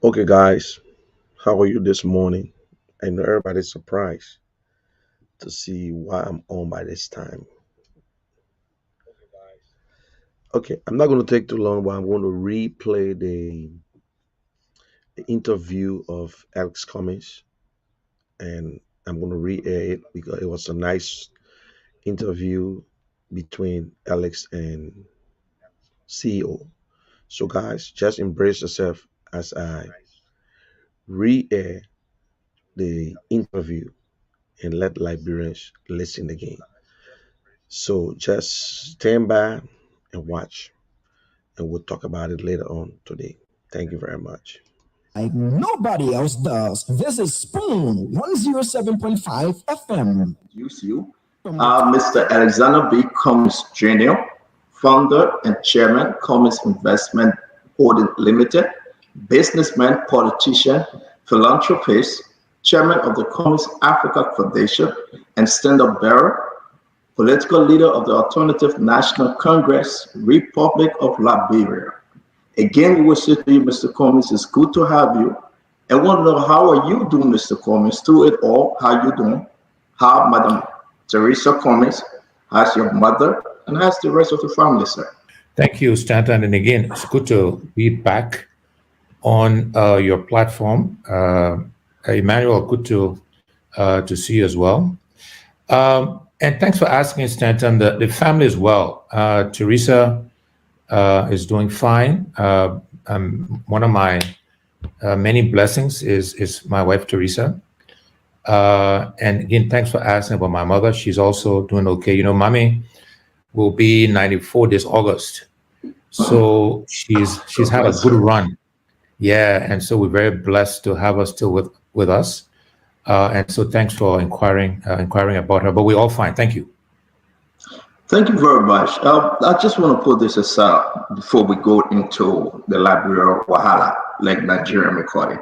Okay, guys, how are you this morning? I know everybody's surprised to see why I'm on by this time. Okay, I'm not going to take too long, but I'm going to replay the interview of Alex Cummings, and I'm going to re-air it because it was a nice interview between Alex and CEO. So, guys, just embrace yourself as I re-air the interview and let Liberians listen again. So just stand by and watch, and we'll talk about it later on today. Thank you very much. Like nobody else does. This is Spoon 107.5 FM. Introduce you, Mr. Alexander B. Cummins Jr., founder and chairman, Cummins Investment Holding Limited, businessman, politician, philanthropist, chairman of the Cummins Africa Foundation, and stand-up bearer, political leader of the Alternative National Congress, Republic of Liberia. Again, we will say to you, Mr. Cummins, it's good to have you. I want to know how are you doing, Mr. Cummins, through it all? How you doing? How Madam Teresa Cummins, how's your mother, and how's the rest of the family, sir? Thank you, Stanton. And again, it's good to be back on your platform. Emmanuel, good to see you as well. And thanks for asking, Stanton. The family is well. Teresa is doing fine. One of my many blessings is my wife, Teresa. And again, thanks for asking about my mother. She's also doing okay. You know, mommy will be 94 this August. So she's had a good run. Yeah, and so we're very blessed to have her still with us. And so thanks for inquiring about her. But we're all fine. Thank you. Thank you very much. I just want to put this aside before we go into the Liberia Wahala, like Nigerian recording.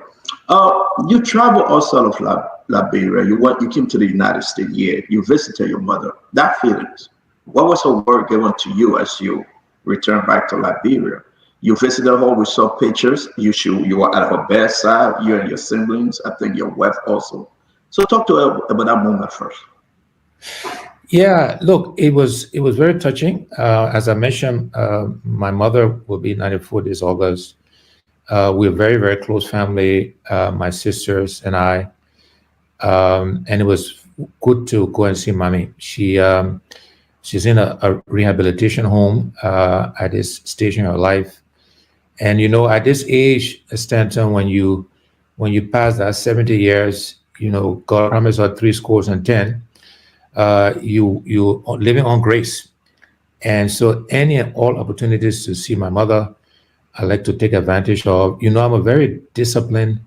You travel outside of Liberia. You came to the United States here. You visited your mother. That feelings. What was her word given to you as you returned back to Liberia? You visited her. We saw pictures. You were at her bedside. You and your siblings. I think your wife also. So talk to her about that moment first. Yeah, look, it was very touching. As I mentioned, my mother will be 94 this August. We're very, very close family, my sisters and I. And it was good to go and see mommy. She's in a rehabilitation home at this stage in her life. And you know, at this age, Stanton, when you pass that 70 years, you know, God promised her 70. You living on grace. And so any and all opportunities to see my mother, I like to take advantage of. You know, I'm a very disciplined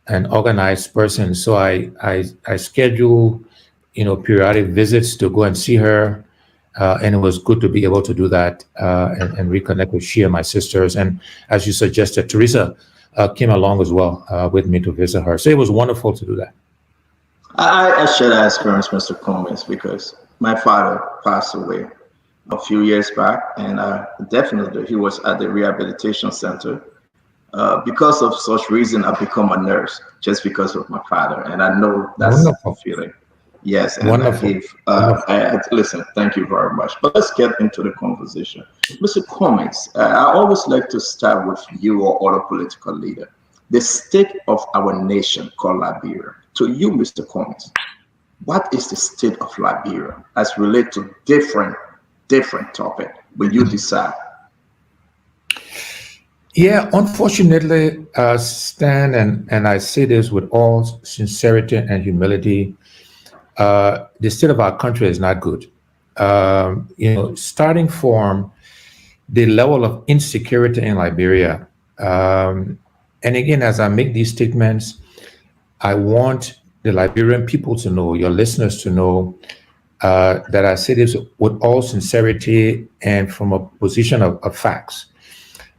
and organized person. So I schedule, you know, periodic visits to go and see her. And it was good to be able to do that and reconnect with she and my sisters. And as you suggested, Teresa came along as well with me to visit her. So it was wonderful to do that. I share that experience, Mr. Cummins, because my father passed away a few years back, and definitely he was at the rehabilitation center. Because of such reason, I've become a nurse just because of my father, and I know that's a feeling. Yes, and wonderful. Listen, thank you very much. But let's get into the conversation. Mr. Cummins, I always like to start with you or other political leader. The state of our nation called Liberia. To you, Mr. Cummins, what is the state of Liberia as relate to different topic when you decide? Yeah, unfortunately, Stan, and I say this with all sincerity and humility, the state of our country is not good. You know, starting from the level of insecurity in Liberia. And again, as I make these statements, I want the Liberian people to know, your listeners to know, that I say this with all sincerity and from a position of facts.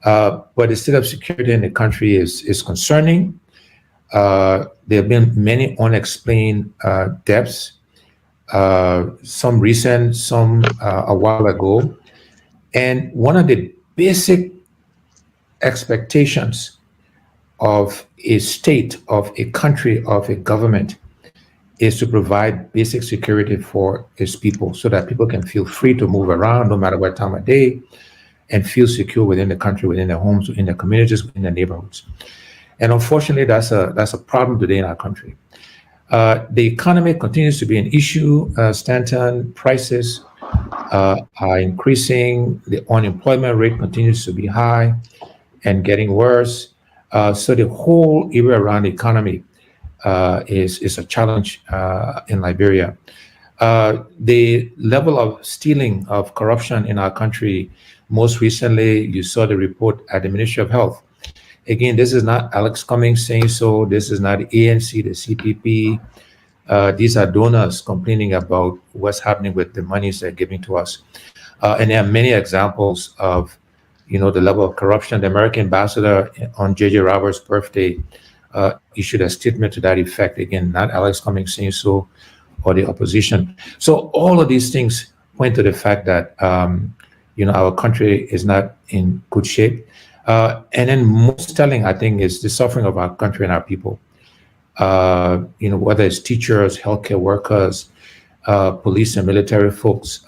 But the state of security in the country is concerning. There have been many unexplained deaths, some recent, some a while ago. And one of the basic expectations of a state, of a country, of a government is to provide basic security for its people so that people can feel free to move around no matter what time of day and feel secure within the country, within their homes, within their communities, within their neighborhoods. And unfortunately, that's a problem today in our country. The economy continues to be an issue, Stanton. Prices are increasing. The unemployment rate continues to be high and getting worse. So the whole area around the economy is a challenge in Liberia. The level of stealing, of corruption in our country, most recently, you saw the report at the Ministry of Health. Again, this is not Alex Cummings saying so. This is not the ANC, the CPP. These are donors complaining about what's happening with the monies they're giving to us. And there are many examples of, the level of corruption. The American ambassador on J.J. Roberts' birthday issued a statement to that effect. Again, not Alex Cummings saying so, or the opposition. So all of these things point to the fact that, our country is not in good shape. And then most telling, I think, is the suffering of our country and our people. Whether it's teachers, healthcare workers, police and military folks,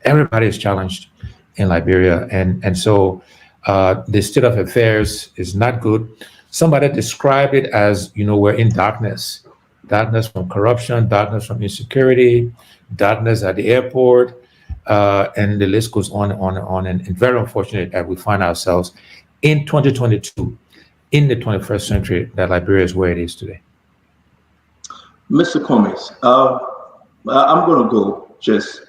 everybody is challenged in Liberia. And so the state of affairs is not good. Somebody described it as, we're in darkness from corruption, darkness from insecurity, darkness at the airport, and the list goes on and on and on. And very unfortunate that we find ourselves in 2022, in the 21st century, that Liberia is where it is today. Mr. Cummings, I'm going to go just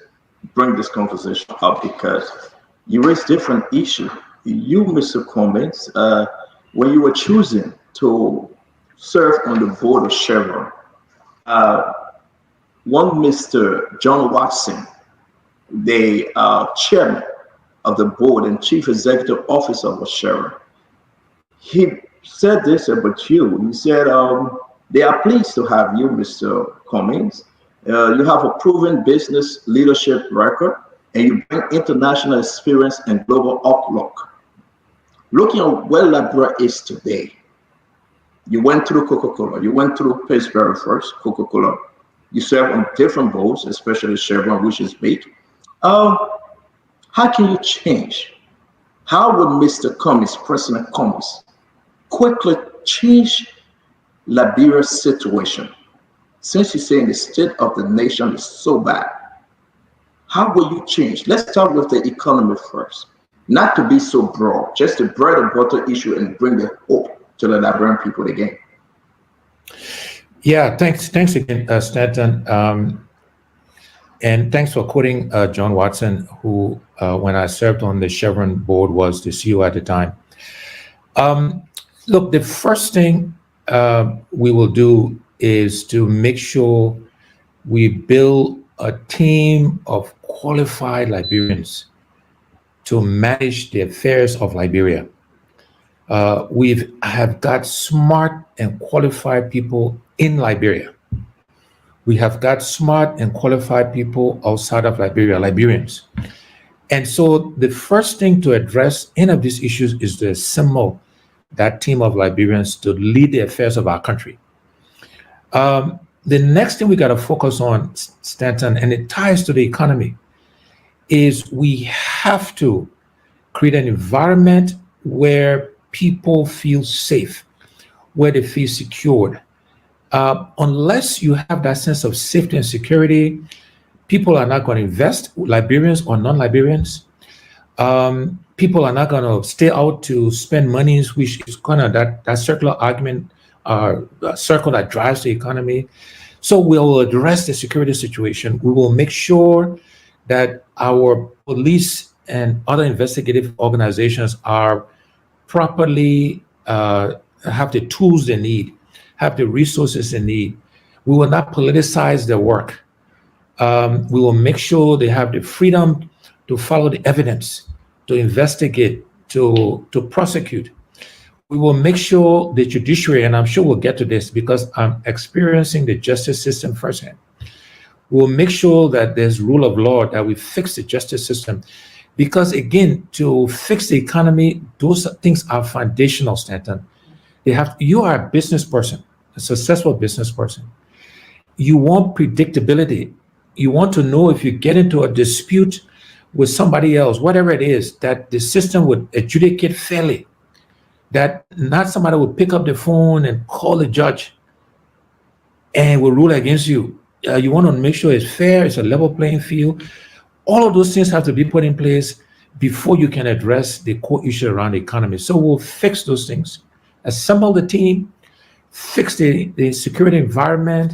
bring this conversation up because you raise different issues. You, Mr. Cummings, when you were choosing to serve on the board of Chevron, one Mr. John Watson, the chairman of the board and chief executive officer of Chevron, he said this about you. He said, they are pleased to have you, Mr. Cummings. You have a proven business leadership record, and you bring international experience and global outlook. Looking at where Liberia is today, you went through Coca-Cola, you went through Pittsburgh first, Coca-Cola. You serve on different boards, especially Chevron, which is big. How can you change? How would Mr. Cummings, President Cummings, quickly change Liberia's situation? Since you're saying the state of the nation is so bad, how will you change? Let's start with the economy first. Not to be so broad, just the bread and butter issue and bring the hope to the Liberian people again. Yeah, thanks again, Stanton. And thanks for quoting John Watson, who, when I served on the Chevron board, was the CEO at the time. Look, the first thing we will do is to make sure we build a team of qualified Liberians to manage the affairs of Liberia. We have got smart and qualified people in Liberia. We have got smart and qualified people outside of Liberia, Liberians. And so the first thing to address any of these issues is to assemble that team of Liberians to lead the affairs of our country. The next thing we got to focus on, Stanton, and it ties to the economy, is we have to create an environment where people feel safe, where they feel secured. Unless you have that sense of safety and security, people are not going to invest, Liberians or non-Liberians. People are not going to stay out to spend monies, which is kind of that circular argument, circle that drives the economy. So we'll address the security situation. We will make sure that our police and other investigative organizations are properly, have the tools they need, have the resources they need. We will not politicize their work. We will make sure they have the freedom to follow the evidence, to investigate, to prosecute. We will make sure the judiciary, and I'm sure we'll get to this because I'm experiencing the justice system firsthand. We'll make sure that there's rule of law, that we fix the justice system. Because again, to fix the economy, those things are foundational, Stanton. You are a business person, a successful business person. You want predictability. You want to know if you get into a dispute with somebody else, whatever it is, that the system would adjudicate fairly, that not somebody would pick up the phone and call the judge and will rule against you. You want to make sure it's fair, it's a level playing field. All of those things have to be put in place before you can address the core issue around the economy. So we'll fix those things, assemble the team, fix the security environment,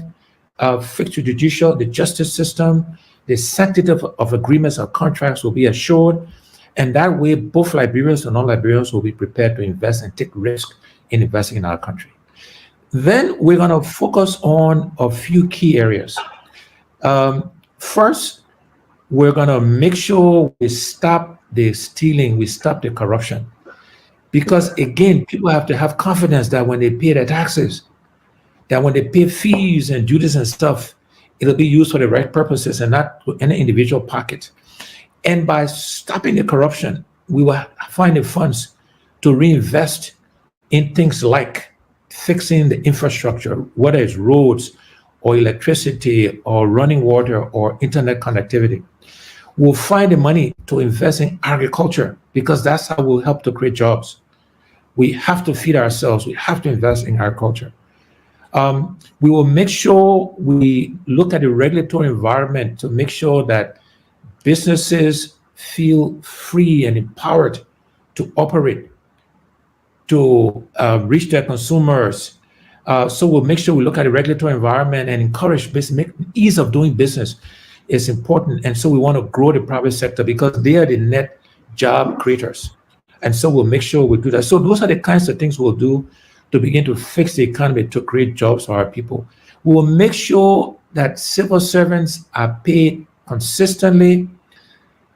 fix the justice system, the sanctity of agreements or contracts will be assured. And that way, both Liberians and non-Liberians will be prepared to invest and take risk in investing in our country. Then we're going to focus on a few key areas. First, we're going to make sure we stop the stealing, we stop the corruption. Because again, people have to have confidence that when they pay their taxes, that when they pay fees and duties and stuff, it'll be used for the right purposes and not to any individual pocket. And by stopping the corruption, we will find the funds to reinvest in things like fixing the infrastructure, whether it's roads or electricity or running water or internet connectivity. We'll find the money to invest in agriculture because that's how we'll help to create jobs. We have to feed ourselves. We have to invest in agriculture. We will make sure we look at the regulatory environment to make sure that businesses feel free and empowered to operate, to reach their consumers. So we'll make sure we look at the regulatory environment and encourage business. Ease of doing business is important. And so we want to grow the private sector because they are the net job creators. And so we'll make sure we do that. So those are the kinds of things we'll do to begin to fix the economy, to create jobs for our people. We will make sure that civil servants are paid consistently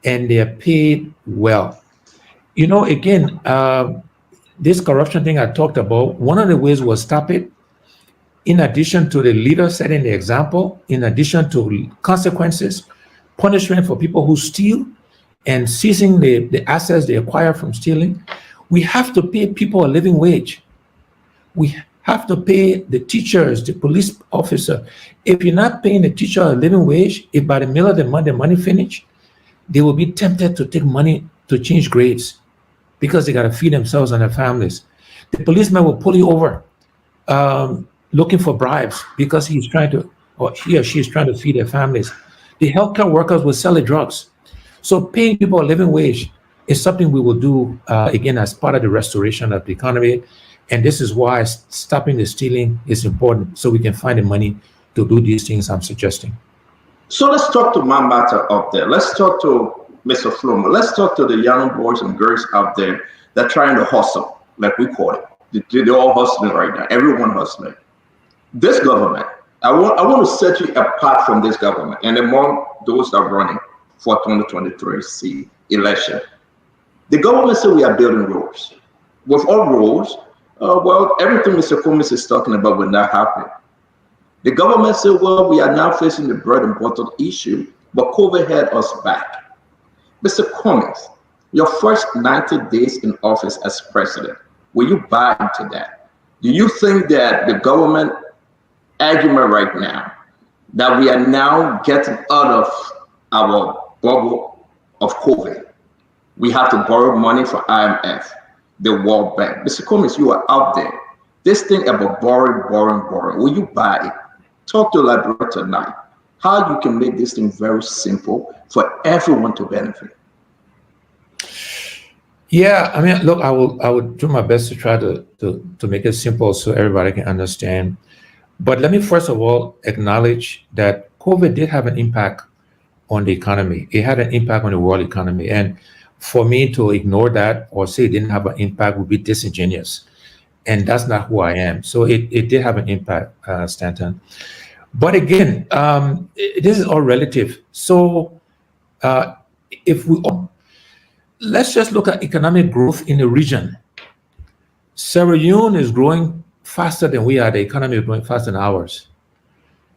and they are paid well. You know, again, this corruption thing I talked about, one of the ways we'll stop it, in addition to the leader setting the example, in addition to consequences, punishment for people who steal and seizing the assets they acquire from stealing, we have to pay people a living wage. We have to pay the teachers, the police officer. If you're not paying the teacher a living wage, if by the middle of the month the money finish, they will be tempted to take money to change grades because they got to feed themselves and their families. The policeman will pull you over looking for bribes because he's trying to, or he or she is trying to feed their families. The healthcare workers will sell the drugs. So paying people a living wage is something we will do, again, as part of the restoration of the economy. And this is why stopping the stealing is important, so we can find the money to do these things I'm suggesting. So let's talk to Mambata up there. Let's talk to Mr. Fluma. Let's talk to the young boys and girls out there that are trying to hustle, like we call it. They're all hustling right now. Everyone hustling. This government, I want to set you apart from this government and among those that are running for 2023 election. The government said we are building roads. With all roads, well, everything Mr. Cummings is talking about will not happen. The government said, well, we are now facing the bread and butter issue, but COVID had us back. Mr. Cummings, your first 90 days in office as president, will you buy into that? Do you think that the government argument right now, that we are now getting out of our bubble of COVID, we have to borrow money from IMF, the World Bank? Mr. Cummings, you are out there. This thing about borrowing, will you buy it? Talk to Liberia tonight. How you can make this thing very simple for everyone to benefit. Yeah, I mean, look, I will do my best to try to make it simple so everybody can understand. But let me first of all acknowledge that COVID did have an impact on the economy. It had an impact on the world economy. And for me to ignore that or say it didn't have an impact would be disingenuous. And that's not who I am. So it did have an impact, Stanton. But again, this is all relative. So let's just look at economic growth in the region. Sierra Leone is growing faster than we are. The economy is growing faster than ours.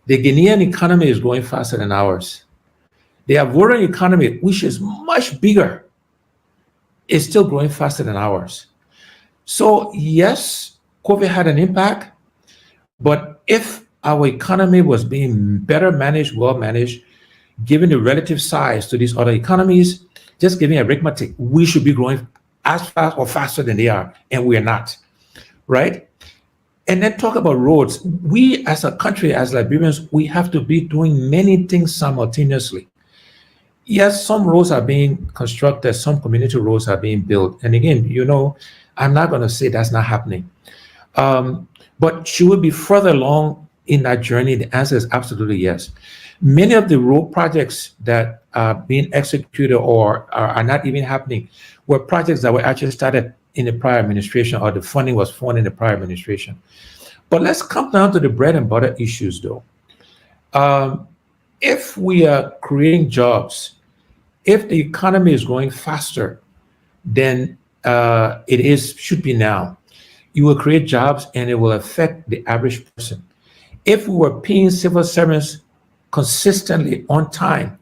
The Guinean economy is growing faster than ours. The Ivorian economy, which is much bigger, is still growing faster than ours. So yes, COVID had an impact, but if our economy was being better managed, well managed, given the relative size to these other economies, just giving arithmetic, we should be growing as fast or faster than they are, and we're not, right? And then talk about roads. We as a country, as Liberians, we have to be doing many things simultaneously. Yes, some roads are being constructed, some community roads are being built. And again, I'm not going to say that's not happening. But should we be further along in that journey? The answer is absolutely yes. Many of the road projects that are being executed or are not even happening were projects that were actually started in the prior administration, or the funding was found in the prior administration. But let's come down to the bread and butter issues, though. If we are creating jobs, if the economy is growing faster than should be now, you will create jobs and it will affect the average person. If we were paying civil servants consistently on time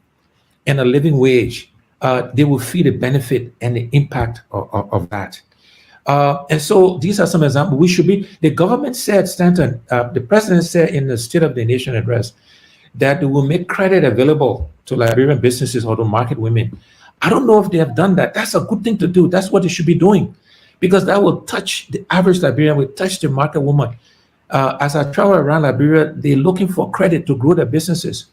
and a living wage, they will feel the benefit and the impact of that. And so these are some examples. The government said, Stanton, the president said in the State of the Nation address that they will make credit available to Liberian businesses or to market women. I don't know if they have done that. That's a good thing to do. That's what they should be doing, because that will touch the average Liberian, will touch the market woman. As I travel around Liberia, they're looking for credit to grow their businesses.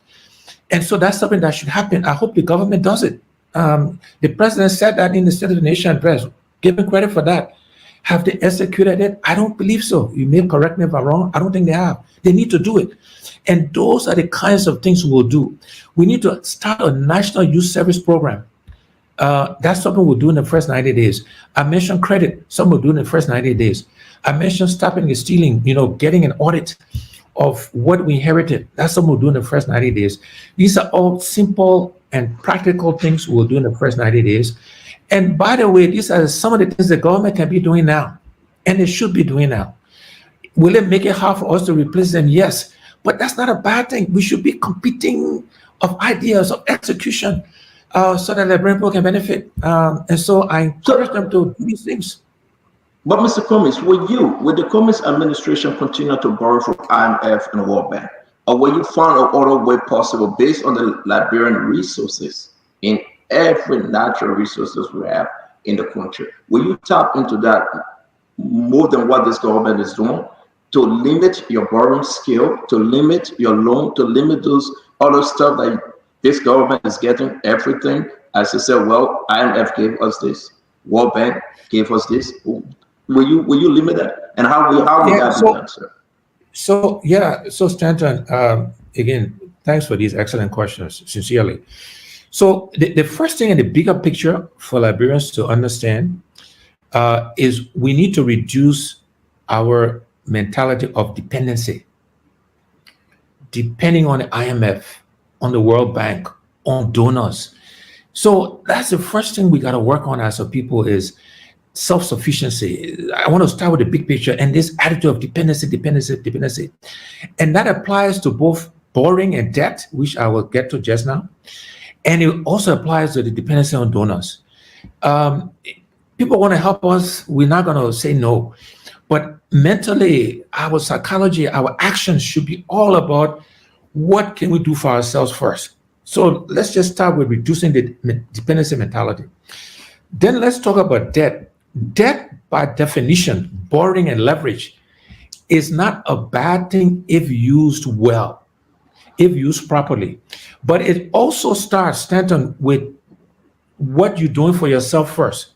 And so that's something that should happen. I hope the government does it. The president said that in the State of the Nation address. Give him credit for that. Have they executed it? I don't believe so. You may correct me if I'm wrong. I don't think they have. They need to do it. And those are the kinds of things we'll do. We need to start a national youth service program. That's something we'll do in the first 90 days. I mentioned credit, some we'll do in the first 90 days. I mentioned stopping the stealing, getting an audit of what we inherited. That's something we'll do in the first 90 days. These are all simple and practical things we'll do in the first 90 days. And by the way, these are some of the things the government can be doing now, and they should be doing now. Will it make it hard for us to replace them? Yes, but that's not a bad thing. We should be competing of ideas, of execution, so that Liberian people can benefit. And so I encourage them to do these things. But Mr. Cummings, will the Cummings administration continue to borrow from IMF and World Bank? Or will you find an other way possible based on the Liberian resources in every natural resources we have in the country? Will you tap into that more than what this government is doing to limit your borrowing skill, to limit your loan, to limit those other stuff that this government is getting everything? As I said, well, IMF gave us this, World Bank gave us this. Will you limit that? And how will that be done, sir? So Stanton, again, thanks for these excellent questions, sincerely. So the first thing in the bigger picture for Liberians to understand is we need to reduce our mentality of dependency, depending on the IMF, on the World Bank, on donors. So that's the first thing we got to work on as a people is self-sufficiency. I want to start with the big picture and this attitude of dependency. And that applies to both borrowing and debt, which I will get to just now. And it also applies to the dependency on donors. People want to help us. We're not going to say no. But mentally, our psychology, our actions should be all about what can we do for ourselves first. So let's just start with reducing the dependency mentality. Then let's talk about debt. Debt, by definition, borrowing and leverage, is not a bad thing if used well, if used properly. But it also starts, Stanton, with what you're doing for yourself first.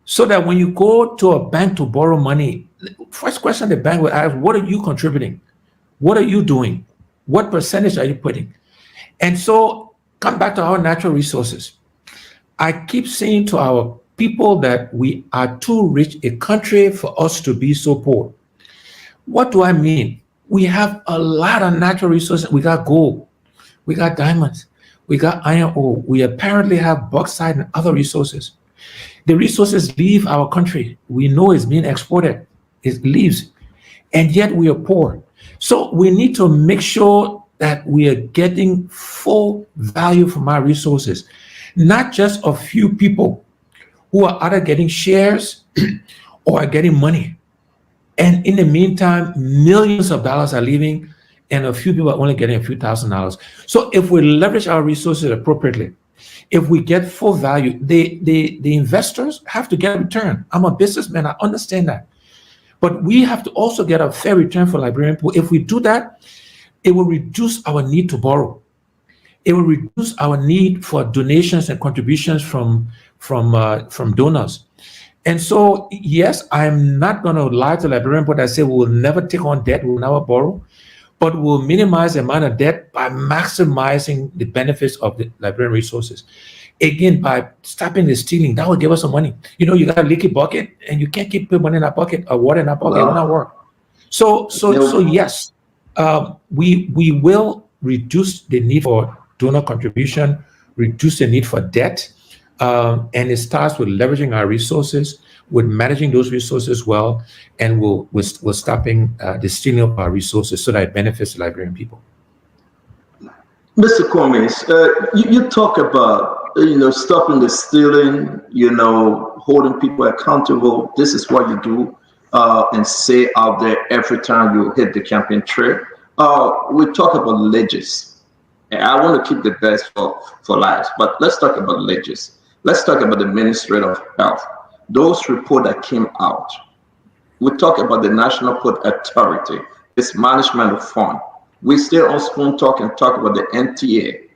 So that when you go to a bank to borrow money, first question the bank will ask, what are you contributing? What are you doing? What percentage are you putting? And so come back to our natural resources. I keep saying to our people that we are too rich a country for us to be so poor. What do I mean? We have a lot of natural resources. We got gold, we got diamonds, we got iron ore. We apparently have bauxite and other resources. The resources leave our country. We know it's being exported. It leaves, and yet we are poor. So we need to make sure that we are getting full value from our resources, not just a few people who are either getting shares or are getting money. And in the meantime, millions of dollars are leaving, and a few people are only getting a few $1,000s. So if we leverage our resources appropriately, if we get full value, the investors have to get a return. I'm a businessman, I understand that. But we have to also get a fair return for Liberian people. If we do that, it will reduce our need to borrow. It will reduce our need for donations and contributions from donors. And so, yes, I'm not going to lie to Liberian people that say we will never take on debt, we will never borrow, but we'll minimize the amount of debt by maximizing the benefits of the Liberian resources. Again, by stopping the stealing, that will give us some money. You got a leaky bucket, and you can't keep putting money in that bucket or water in that bucket. It will not work. So yes, we will reduce the need for donor contribution, reduce the need for debt, and it starts with leveraging our resources, with managing those resources well, and we're stopping the stealing of our resources so that it benefits the Liberian people. Mr. Cummings, you talk about stopping the stealing, holding people accountable. This is what you do and say out there every time you hit the campaign trail. We talk about ledges. And I want to keep the best for lives, but let's talk about ledges. Let's talk about the Ministry of Health. Those reports that came out. We talk about the National Port Authority, mismanagement of fund. We stay on Spoon Talk and talk about the NTA,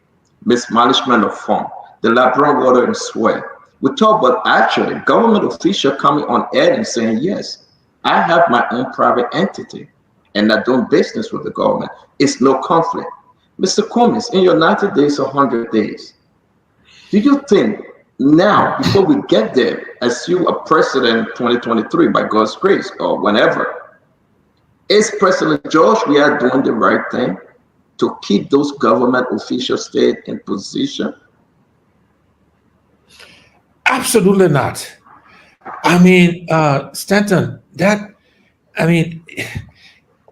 mismanagement of fund, the Liberian Water and Swell. We talk about actually government official coming on air and saying, yes, I have my own private entity and I do business with the government. It's no conflict. Mr. Cummings, in your 90 days or 100 days, do you think now, before we get there, as you are president 2023 by God's grace or whenever, is President George Weah doing the right thing to keep those government officials stay in position? Absolutely not. I mean, Stanton,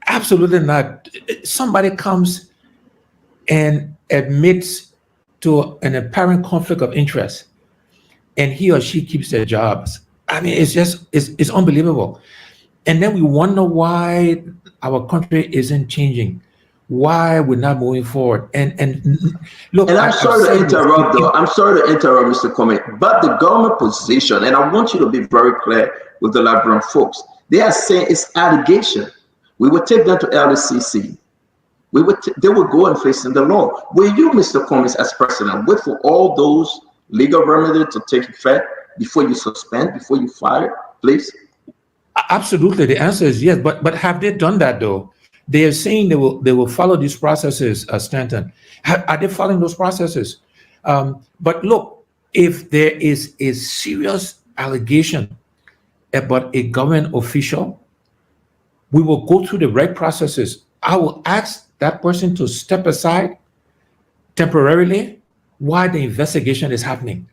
absolutely not. Somebody comes and admits to an apparent conflict of interest, and he or she keeps their jobs. I mean, it's unbelievable. And then we wonder why our country isn't changing, why we're not moving forward. And look, and I'm sorry to interrupt, though. I'm sorry to interrupt, Mr. Cummings, but the government position, and I want you to be very clear with the Liberian folks, they are saying it's allegation. We would take them to LDCC. They would go and face in the law. Will you, Mr. Cummings, as president, wait for all those legal remedies to take effect before you suspend, before you fire, please? Absolutely. The answer is yes. But have they done that, though? They are saying they will follow these processes, Stanton. Are they following those processes? But look, if there is a serious allegation about a government official, we will go through the right processes. I will ask that person to step aside temporarily while the investigation is happening.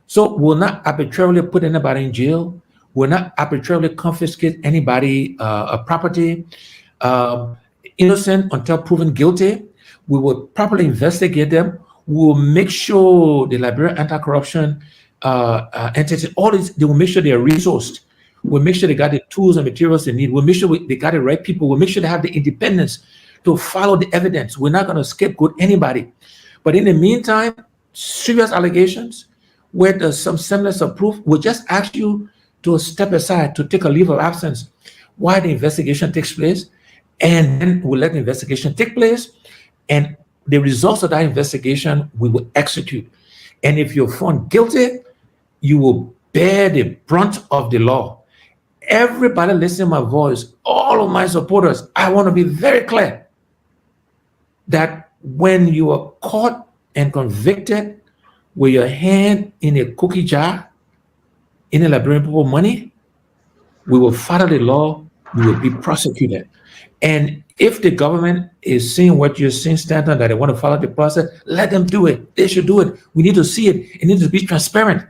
So we'll not arbitrarily put anybody in jail. We'll not arbitrarily confiscate anybody property. Innocent until proven guilty. We will properly investigate them. We will make sure the Liberian anti-corruption entity, all these, they will make sure they are resourced. We'll make sure they got the tools and materials they need. We'll make sure they got the right people. We'll make sure they have the independence to follow the evidence. We're not going to scapegoat anybody. But in the meantime, serious allegations where there's some semblance of proof, we'll just ask you to step aside, to take a leave of absence while the investigation takes place. And then we'll let the investigation take place. And the results of that investigation, we will execute. And if you're found guilty, you will bear the brunt of the law. Everybody listening to my voice, all of my supporters, I want to be very clear that when you are caught and convicted with your hand in a cookie jar, in a Liberian people money, we will follow the law, we will be prosecuted. And if the government is seeing what you're saying, Stanton, that they want to follow the process, let them do it. They should do it. We need to see it. It needs to be transparent.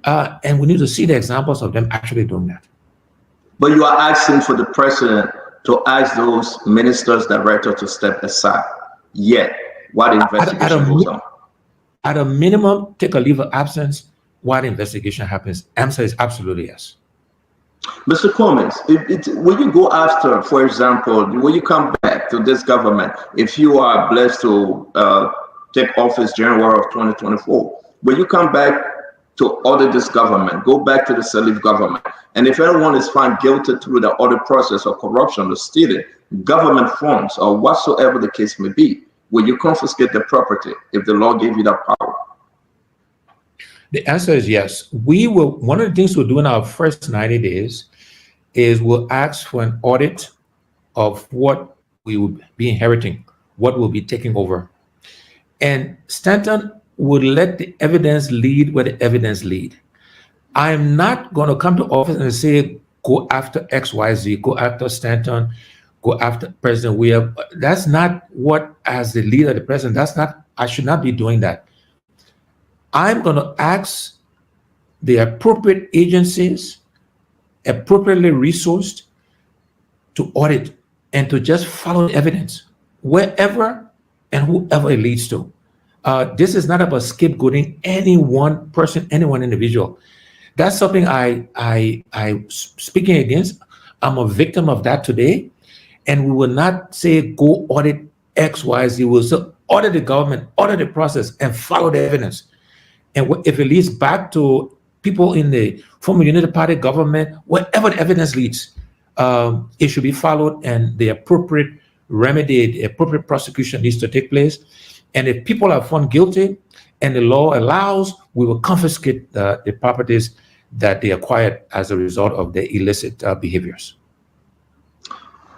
And we need to see the examples of them actually doing that. But you are asking for the president to ask those ministers, directors to step aside. Yet, what investigation goes on? At a minimum, take a leave of absence while the investigation happens. Answer is absolutely yes. Mr. Cummings, when you go after, for example, when you come back to this government, if you are blessed to take office January of 2024, when you come back to audit this government, go back to the Salif government, and if anyone is found guilty through the audit process of corruption or stealing government funds or whatsoever the case may be, will you confiscate the property if the law gave you that power? The answer is yes. We will. One of the things we'll do in our first 90 days is we'll ask for an audit of what we will be inheriting, what we'll be taking over. And Stanton would let the evidence lead where the evidence lead. I'm not going to come to office and say, go after XYZ, go after Stanton, go after President Weir. That's not what, as the leader of the president, I should not be doing that. I'm going to ask the appropriate agencies, appropriately resourced, to audit and to just follow the evidence wherever and whoever it leads to. This is not about scapegoating any one person, any one individual. That's something I speaking against. I'm a victim of that today, and we will not say go audit X, Y, Z. We'll say audit the government, audit the process, and follow the evidence. And if it leads back to people in the former United Party government, wherever the evidence leads, it should be followed, and the appropriate remedy, the appropriate prosecution needs to take place. And if people are found guilty and the law allows, we will confiscate the properties that they acquired as a result of their illicit behaviors.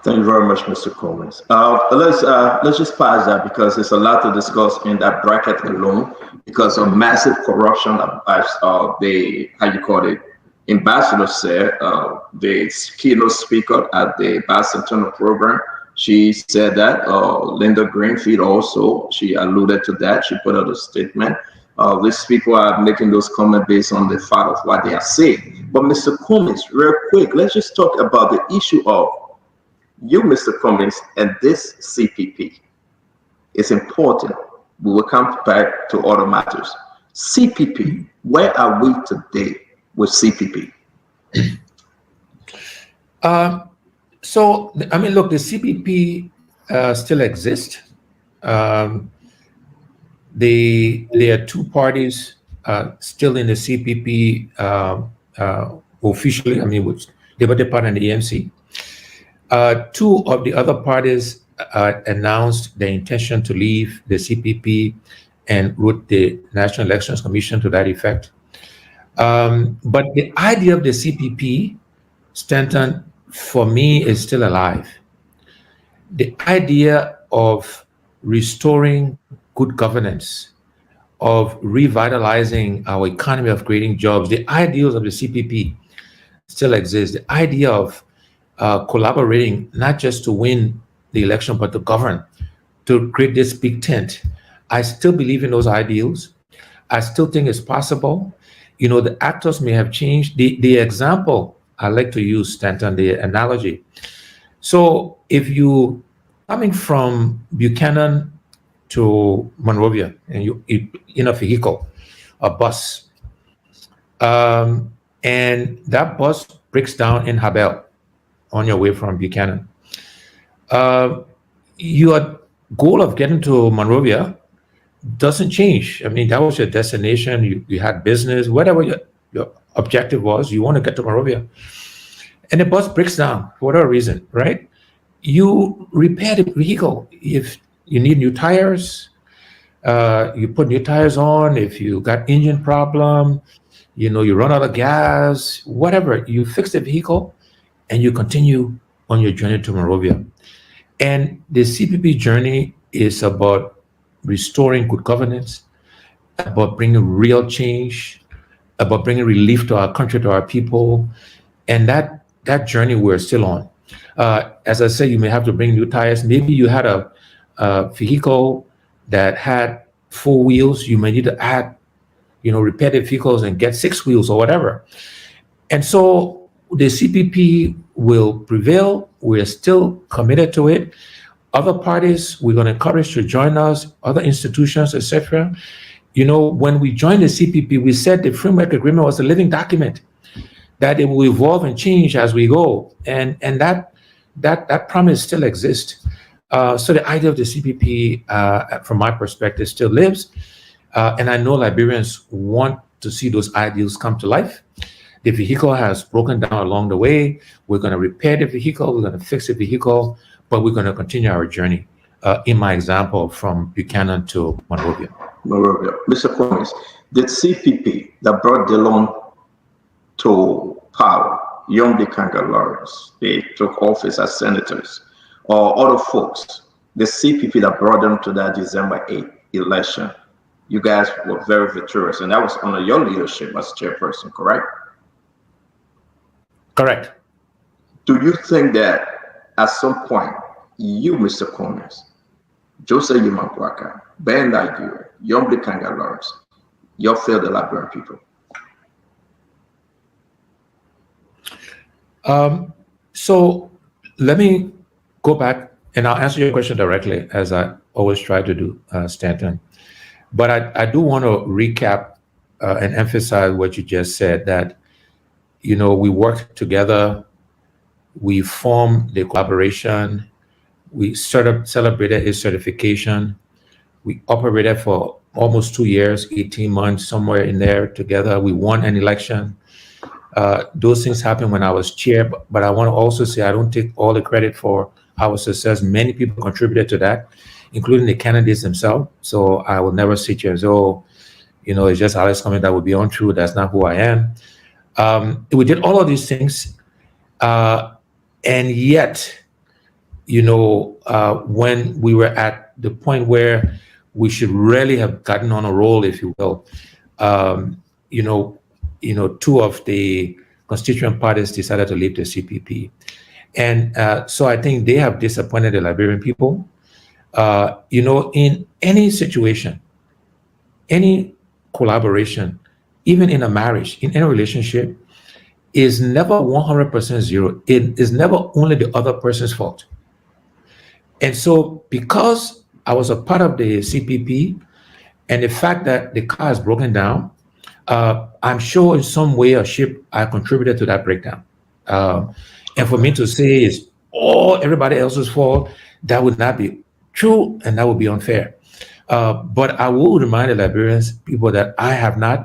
Thank you very much, Mr. Cummings. Let's just pass that because there's a lot to discuss in that bracket alone because of massive corruption, as the, how you call it, ambassador said, the keynote speaker at the bicentennial program. She said that. Linda Greenfield also, she alluded to that. She put out a statement. These people are making those comments based on the fact of what they are saying. But Mr. Cummings, real quick, let's just talk about the issue of you, Mr. Cummings, and this CPP. It's important. We will come back to other matters. CPP, where are we today with CPP? So, I mean, look, the CPP still exists. There are two parties still in the CPP officially, I mean, which Liberty Party and the EMC. Two of the other parties announced their intention to leave the CPP and wrote the National Elections Commission to that effect. But the idea of the CPP, Stanton, for me, is still alive. The idea of restoring good governance, of revitalizing our economy, of creating jobs, the ideals of the CPP still exist. The idea of collaborating, not just to win the election, but to govern, to create this big tent. I still believe in those ideals. I still think it's possible. You know, the actors may have changed. The example I like to use, Stanton, the analogy. So if you coming from Buchanan to Monrovia and you in a vehicle, a bus, and that bus breaks down in Habel on your way from Buchanan. Your goal of getting to Monrovia doesn't change. I mean, that was your destination. You had business, whatever your objective was, you want to get to Monrovia. And the bus breaks down for whatever reason, right? You repair the vehicle. If you need new tires, you put new tires on. If you got engine problem, you know, you run out of gas, whatever, you fix the vehicle and you continue on your journey to Monrovia. And the CPP journey is about restoring good governance, about bringing real change, about bringing relief to our country, to our people. And that journey we're still on. As I say, you may have to bring new tires. Maybe you had a vehicle that had 4 wheels. You may need to add, you know, repair the vehicles and get 6 wheels or whatever. And so the CPP will prevail. We're still committed to it. Other parties, we're going to encourage to join us, other institutions, etc. You know, when we joined the CPP, we said the framework agreement was a living document. that it will evolve and change as we go, and that promise still exists. So the idea of the CPP, from my perspective, still lives, and I know Liberians want to see those ideals come to life. The vehicle has broken down along the way. We're going to repair the vehicle. We're going to fix the vehicle, but we're going to continue our journey. In my example, from Buchanan to Monrovia. Mr. Cummings, the CPP that brought Dillon to power, Young Dekanga Lawrence, they took office as senators, or other folks, the CPP that brought them to that December 8th election, you guys were very victorious, and that was under your leadership as chairperson, correct? Correct. Do you think that at some point, you, Mr. Cummings, Joseph Yimagwaka, Ben Nigeria, Young Dekanga Lawrence, you failed the Liberian people? So let me go back, and I'll answer your question directly, as I always try to do, Stanton. But I do want to recap and emphasize what you just said, that, we worked together, we formed the collaboration, we celebrated his certification, we operated for almost 2 years, 18 months, somewhere in there together. We won an election. Those things happened when I was chair, but I want to also say I don't take all the credit for our success. Many people contributed to that, including the candidates themselves. So I will never sit here as, it's just Alex Cummings. That would be untrue. That's not who I am. We did all of these things. And yet, when we were at the point where we should really have gotten on a roll, if you will, two of the constituent parties decided to leave the CPP. And so I think they have disappointed the Liberian people. In any situation, any collaboration, even in a marriage, in any relationship, is never 100% zero. It is never only the other person's fault. And so because I was a part of the CPP, and the fact that the car is broken down, I'm sure in some way or shape I contributed to that breakdown. And for me to say it's everybody else's fault, that would not be true, and that would be unfair. But I will remind the Liberians people that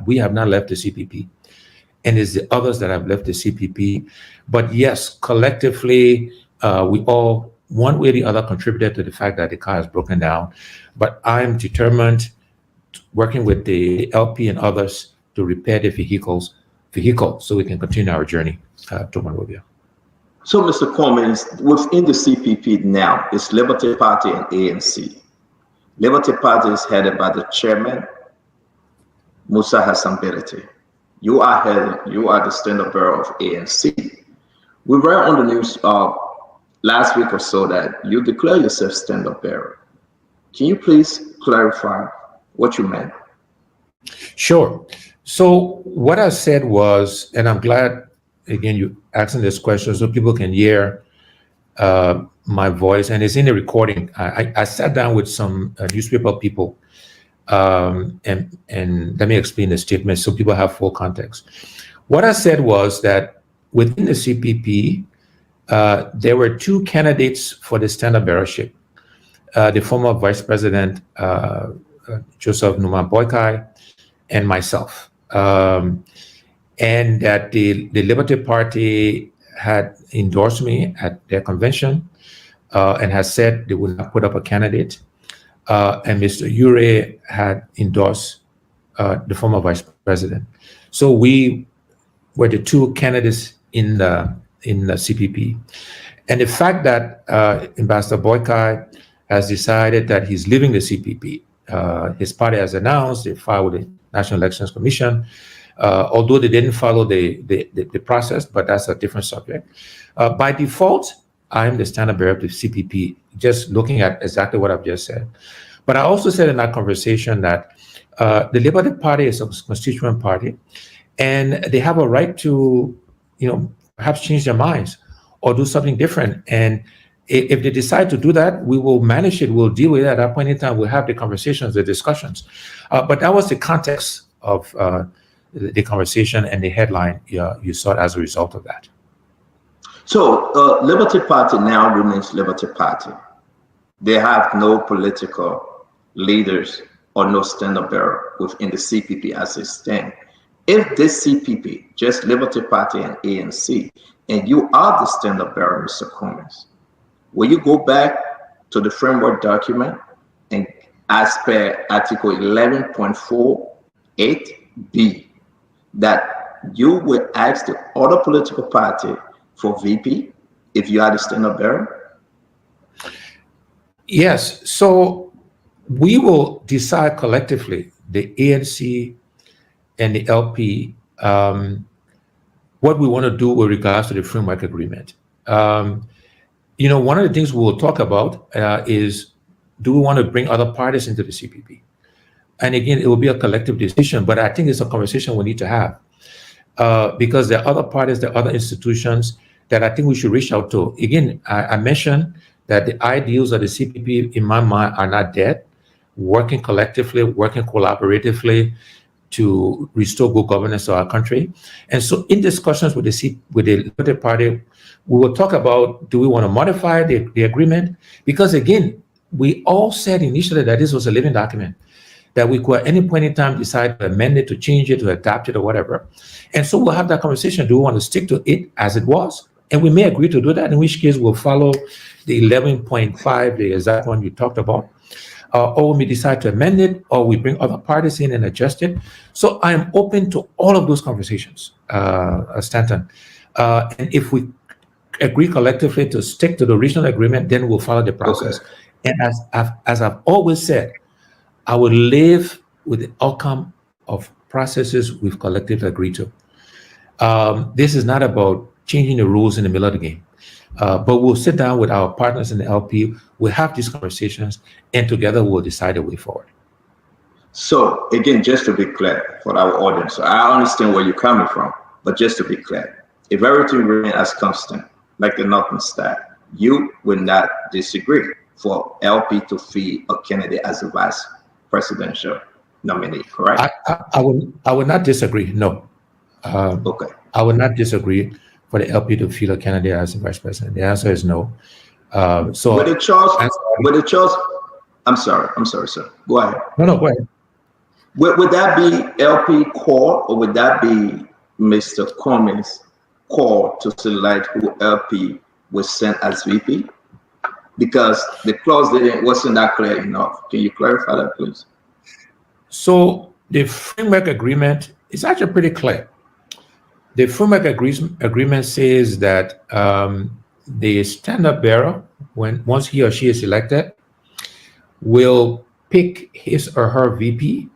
we have not left the CPP, and it's the others that have left the CPP. But yes, collectively, we all, one way or the other, contributed to the fact that the car is broken down. But I'm determined, working with the LP and others, to repair the vehicle so we can continue our journey to Monrovia. So, Mr. Cummings, within the CPP now, it's Liberty Party and ANC. Liberty Party is headed by the chairman, Musa Hassan Berete. You are the standard bearer of ANC. We read on the news last week or so that you declare yourself standard bearer. Can you please clarify what you meant? Sure. So what I said was, and I'm glad, again, you asking this question so people can hear my voice, and it's in the recording. I sat down with some newspaper people, and let me explain the statement so people have full context. What I said was that within the CPP, there were two candidates for the standard bearership. The former Vice President, Joseph Numa Boykai, and myself. And that the Liberty Party had endorsed me at their convention and has said they would not put up a candidate. And Mr. Ure had endorsed the former Vice President. So we were the two candidates in the CPP. And the fact that Ambassador Boykai has decided that he's leaving the CPP, his party has announced they filed with the National Elections Commission, although they didn't follow the process, but that's a different subject. By default, I'm the standard bearer of the CPP, just looking at exactly what I've just said. But I also said in that conversation that the Liberty Party is a constituent party, and they have a right to, perhaps change their minds or do something different. And if they decide to do that, we will manage it. We'll deal with it at that point in time. We'll have the conversations, the discussions. But that was the context of the conversation and the headline you saw as a result of that. So Liberty Party now remains Liberty Party. They have no political leaders or no stand-up bearer within the CPP as they stand. If this CPP, just Liberty Party and ANC, and you are the stand-up bearer, Mr. Cummings, will you go back to the framework document and as per Article 11.48b, that you will ask the other political party for VP if you are the stand-up bearer? Yes. So we will decide collectively, the ANC and the LP, what we want to do with regards to the framework agreement. One of the things we will talk about is, do we want to bring other parties into the CPP? And again, it will be a collective decision, but I think it's a conversation we need to have because there are other parties, there are other institutions that I think we should reach out to. Again, I mentioned that the ideals of the CPP, in my mind, are not dead. Working collectively, working collaboratively to restore good governance to our country. And so in discussions with the Liberty Party, we will talk about, do we want to modify the agreement? Because again, we all said initially that this was a living document, that we could at any point in time decide to amend it, to change it, to adapt it, or whatever. And so we'll have that conversation. Do we want to stick to it as it was? And we may agree to do that, in which case we'll follow the 11.5, the exact one you talked about. Or we may decide to amend it, or we bring other parties in and adjust it. So I am open to all of those conversations, Stanton. And if we agree collectively to stick to the original agreement, then we'll follow the process. Okay. And as I've always said, I will live with the outcome of processes we've collectively agreed to. This is not about changing the rules in the middle of the game. But we'll sit down with our partners in the LP, we'll have these conversations, and together we'll decide a way forward. So again, just to be clear for our audience, so I understand where you're coming from, but just to be clear, if everything remains as constant, like the Northern Star, you will not disagree for LP to feed a candidate as a vice presidential nominee, correct? I would not disagree, no. Okay. I would not disagree for the LP to field a candidate as a vice president. The answer is no. So with the choice, I'm sorry, sir. Go ahead. No, go ahead. Would that be LP call, or would that be Mr. Cummings' call to select who LP was sent as VP? Because the clause wasn't that clear enough. Can you clarify that, please? So the framework agreement is actually pretty clear. The framework agreement says that the stand-up bearer, once he or she is elected, will pick his or her VP,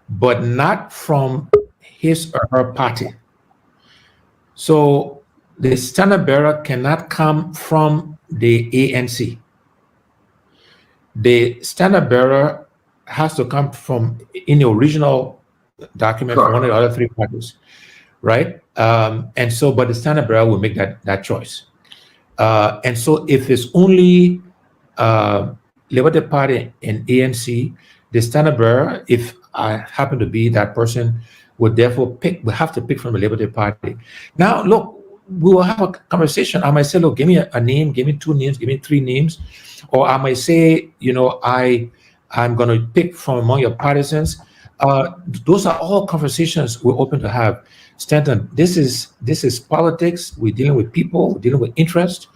but not from his or her party. So the stand-up bearer cannot come from the ANC. The stand-up bearer has to come from, in the original document, from one of the other three parties, right? And so, but the stand-up bearer will make that choice. And so if it's only Liberty Party and ANC, the stand-up bearer, if I happen to be that person, would therefore have to pick from the Liberty Party. Now, look, we will have a conversation. I might say, look, give me a name, give me two names, give me three names. Or I might say, I'm going to pick from among your partisans. Those are all conversations we're open to have. Stanton, this is politics. We're dealing with people, we're dealing with interest,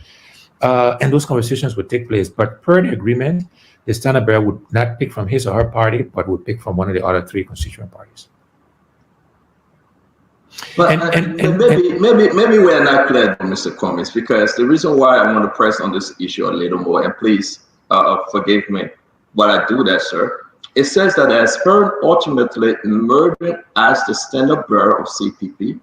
and those conversations would take place. But per the agreement, the stand-up bearer would not pick from his or her party, but would pick from one of the other three constituent parties. But maybe we are not clear, Mr. Cummings, because the reason why I want to press on this issue a little more, and please forgive me while I do that, sir. It says that the aspirant ultimately emerging as the stand-up bearer of CPP,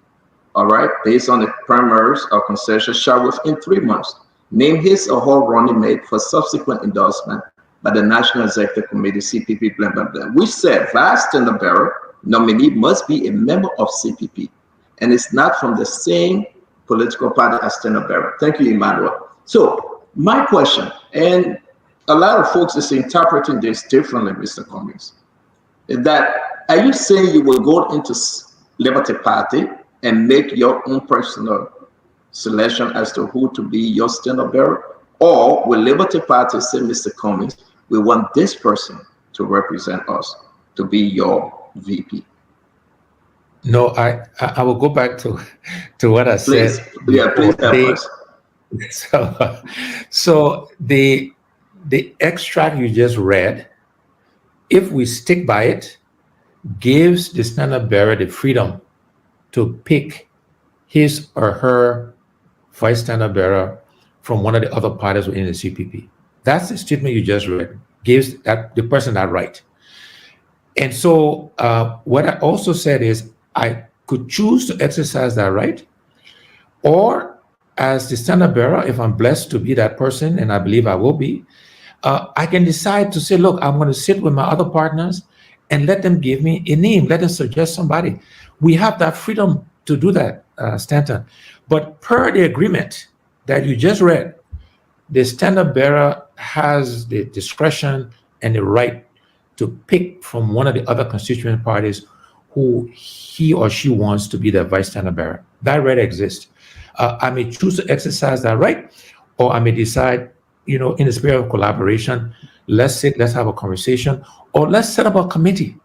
all right, based on the primaries or concession, shall within 3 months name his or her running mate for subsequent endorsement by the National Executive Committee, CPP, blah, blah, blah. We said vice stand-up bearer nominee must be a member of CPP, and it's not from the same political party as stand-up bearer. Thank you, Emmanuel. So my question, and a lot of folks is interpreting this differently, Mr. Cummings, is that, are you saying you will go into Liberty Party and make your own personal selection as to who to be your standard bearer? Or will Liberty Party say, Mr. Cummings, we want this person to represent us, to be your VP? No, I will go back to what I Please, said yeah, please before. help us. So the extract you just read, if we stick by it, gives the standard bearer the freedom to pick his or her vice standard bearer from one of the other parties within the CPP. That's the statement you just read, gives that the person that right. And so what I also said is I could choose to exercise that right, or as the standard bearer, if I'm blessed to be that person, and I believe I will be, I can decide to say, look, I'm going to sit with my other partners and let them give me a name, let them suggest somebody. We have that freedom to do that, Stanton. But per the agreement that you just read, the standard bearer has the discretion and the right to pick from one of the other constituent parties who he or she wants to be the vice standard bearer. That right exists. I may choose to exercise that right, or I may decide, in the spirit of collaboration, let's sit, let's have a conversation, or let's set up a committee.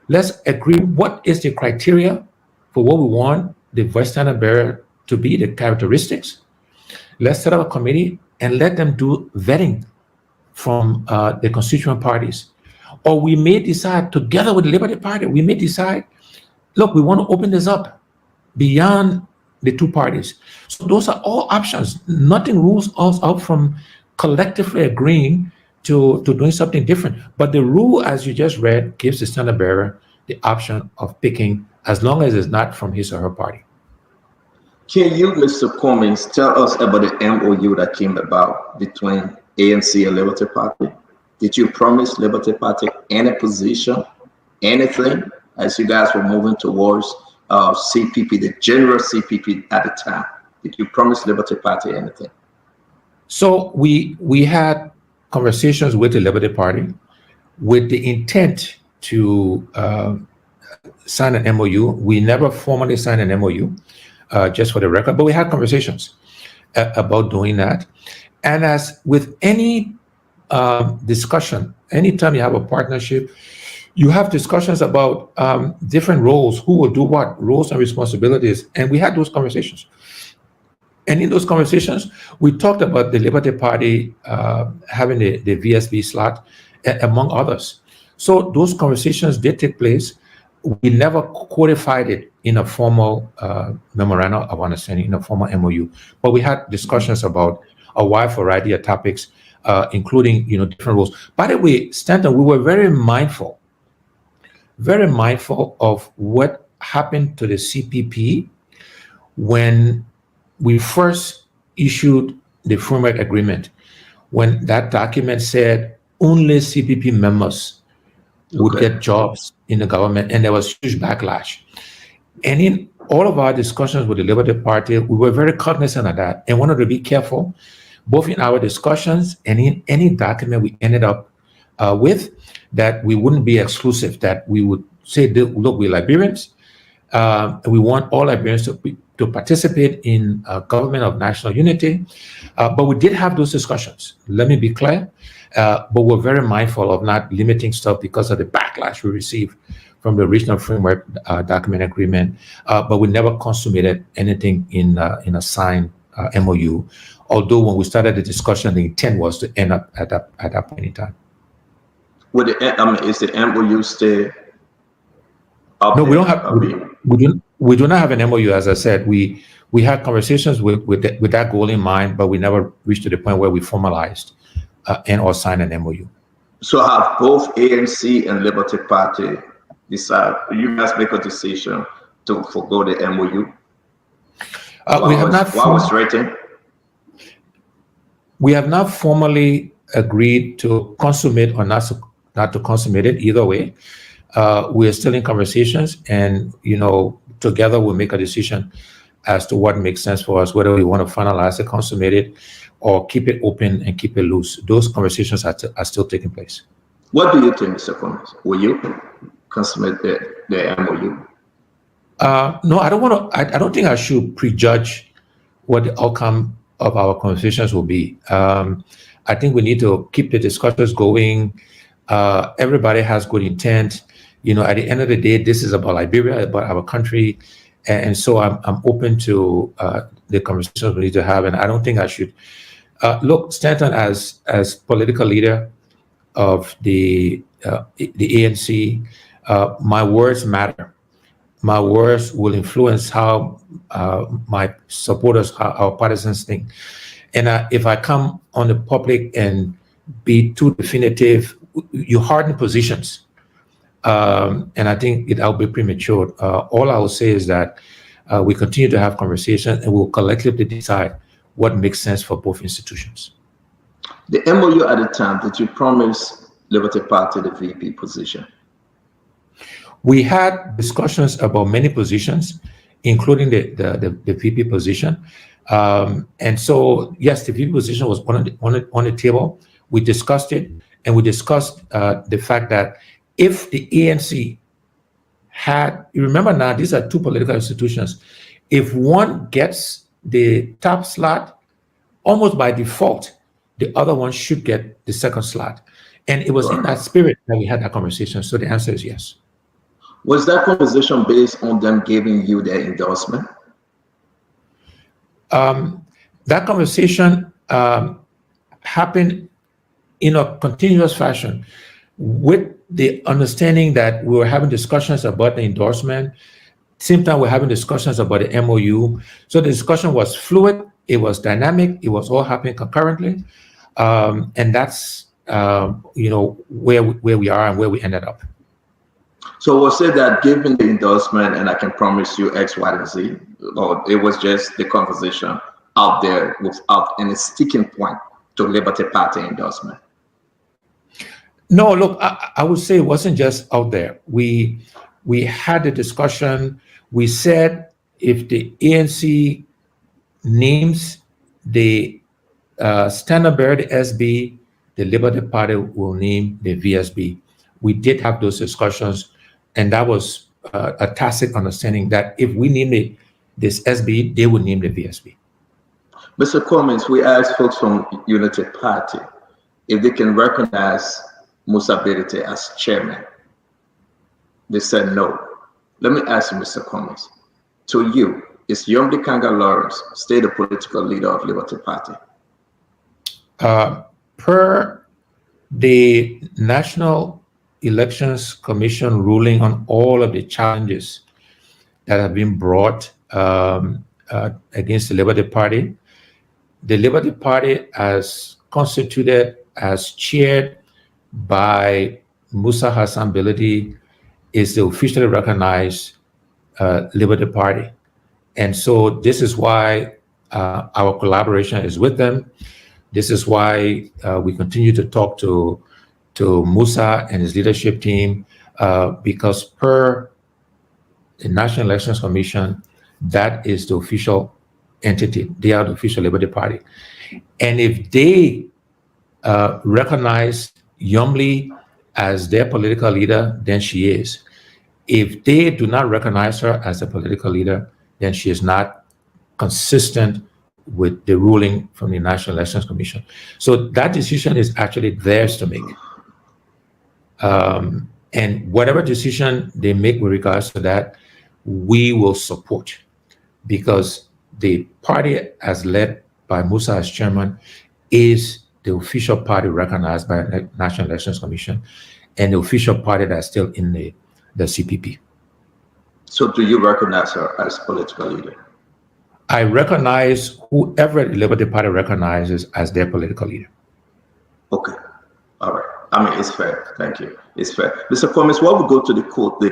Let's agree what is the criteria for what we want the vice standard bearer to be, the characteristics. Let's set up a committee and let them do vetting from the constituent parties. Or we may decide together with the Liberty Party, we may decide, look, we want to open this up beyond the two parties. So those are all options. Nothing rules us out from collectively agreeing to doing something different. But the rule, as you just read, gives the standard bearer the option of picking as long as it's not from his or her party. Can you, Mr. Cummings, tell us about the MOU that came about between ANC and Liberty Party? Did you promise Liberty Party any position, anything, as you guys were moving towards CPP, the general CPP at the time? Did you promise Liberty Party anything? So we had conversations with the Liberty Party with the intent to sign an MOU. We never formally signed an MOU, just for the record, but we had conversations about doing that. And as with any discussion, anytime you have a partnership, you have discussions about different roles, who will do what, roles and responsibilities. And we had those conversations. And in those conversations, we talked about the Liberty Party having the VSB slot, among others. So those conversations did take place. We never codified it in a formal memorandum of understanding, in a formal MOU, but we had discussions about a wide variety of topics, including different roles. By the way, Stanton, we were very mindful of what happened to the CPP when we first issued the framework agreement, when that document said only CPP members would get jobs in the government, and there was huge backlash. And in all of our discussions with the Liberty Party, we were very cognizant of that and wanted to be careful, both in our discussions and in any document we ended up with, that we wouldn't be exclusive, that we would say, look, we're Liberians, we want all Liberians to participate in government of national unity. But we did have those discussions, let me be clear, but we're very mindful of not limiting stuff because of the backlash we received from the regional framework document agreement, but we never consummated anything in a signed MOU, although when we started the discussion, the intent was to end up at that point in time. Is the MOU still up? No, we don't have. We do not have an MOU. As I said, we had conversations with that goal in mind, but we never reached to the point where we formalized and or signed an MOU. So have both ANC and Liberty Party decide? You guys make a decision to forgo the MOU? We have not. What was written? We have not formally agreed to consummate or not to consummate it. Either way, we are still in conversations, and together we'll make a decision as to what makes sense for us, whether we want to finalize it, consummate it, or keep it open and keep it loose. Those conversations are still taking place. What do you think, Mr. Cummings? Will you consummate the MOU? No, I don't want to. I don't think I should prejudge what the outcome of our conversations will be. I think we need to keep the discussions going. Everybody has good intent. At the end of the day, this is about Liberia, about our country, and so I'm open to the conversations we need to have. And I don't think I should look Stanton as political leader of the ANC. My words matter. My words will influence how my supporters, how our partisans think. And if I come on the public and be too definitive, you harden positions. And I think I'll be premature. All I will say is that we continue to have conversations and we'll collectively decide what makes sense for both institutions. The MOU at the time, did you promise Liberty Party the VP position? We had discussions about many positions, including the VP position. And so, yes, the VP position was on the table. We discussed it, and we discussed the fact that if the ANC had, you remember now, these are two political institutions. If one gets the top slot, almost by default, the other one should get the second slot. And it was in that spirit that we had that conversation. So the answer is yes. Was that conversation based on them giving you their endorsement? That conversation happened in a continuous fashion with the understanding that we were having discussions about the endorsement. Same time, we're having discussions about the MOU. So the discussion was fluid, it was dynamic, it was all happening concurrently. And that's, where we are and where we ended up. So we'll say that given the endorsement, and I can promise you X, Y, and Z, or it was just the conversation out there without any sticking point to Liberty Party endorsement? No, look, I would say it wasn't just out there. We had a discussion. We said if the ANC names the standard bearer, the SB, the Liberty Party will name the VSB. We did have those discussions, and that was a tacit understanding that if we name this SB, they would name the VSB. Mr. Cummings, we asked folks from Unity Party if they can recognize Musa Bedete as chairman. They said no. Let me ask you, Mr. Cummings, to you, is Yomdi Kanga Lawrence still the political leader of Liberty Party? Per the National Elections Commission ruling on all of the challenges that have been brought against the Liberty Party as constituted, as chaired by Musa Hassan Bilidi, is the officially recognized Liberty Party. And so this is why our collaboration is with them. This is why we continue to talk to Musa and his leadership team, because per the National Elections Commission, that is the official entity. They are the official Liberty Party. And if they recognize Yomli as their political leader, then she is. If they do not recognize her as a political leader, then she is not consistent with the ruling from the National Elections Commission. So that decision is actually theirs to make. And whatever decision they make with regards to that, we will support, because the party as led by Musa as chairman is the official party recognized by the National Elections Commission and the official party that's still in the CPP. So do you recognize her as political leader? I recognize whoever the Liberty Party recognizes as their political leader. Okay. All right. I mean, it's fair. Thank you. It's fair. Mr. Cummings, while we go to the court, the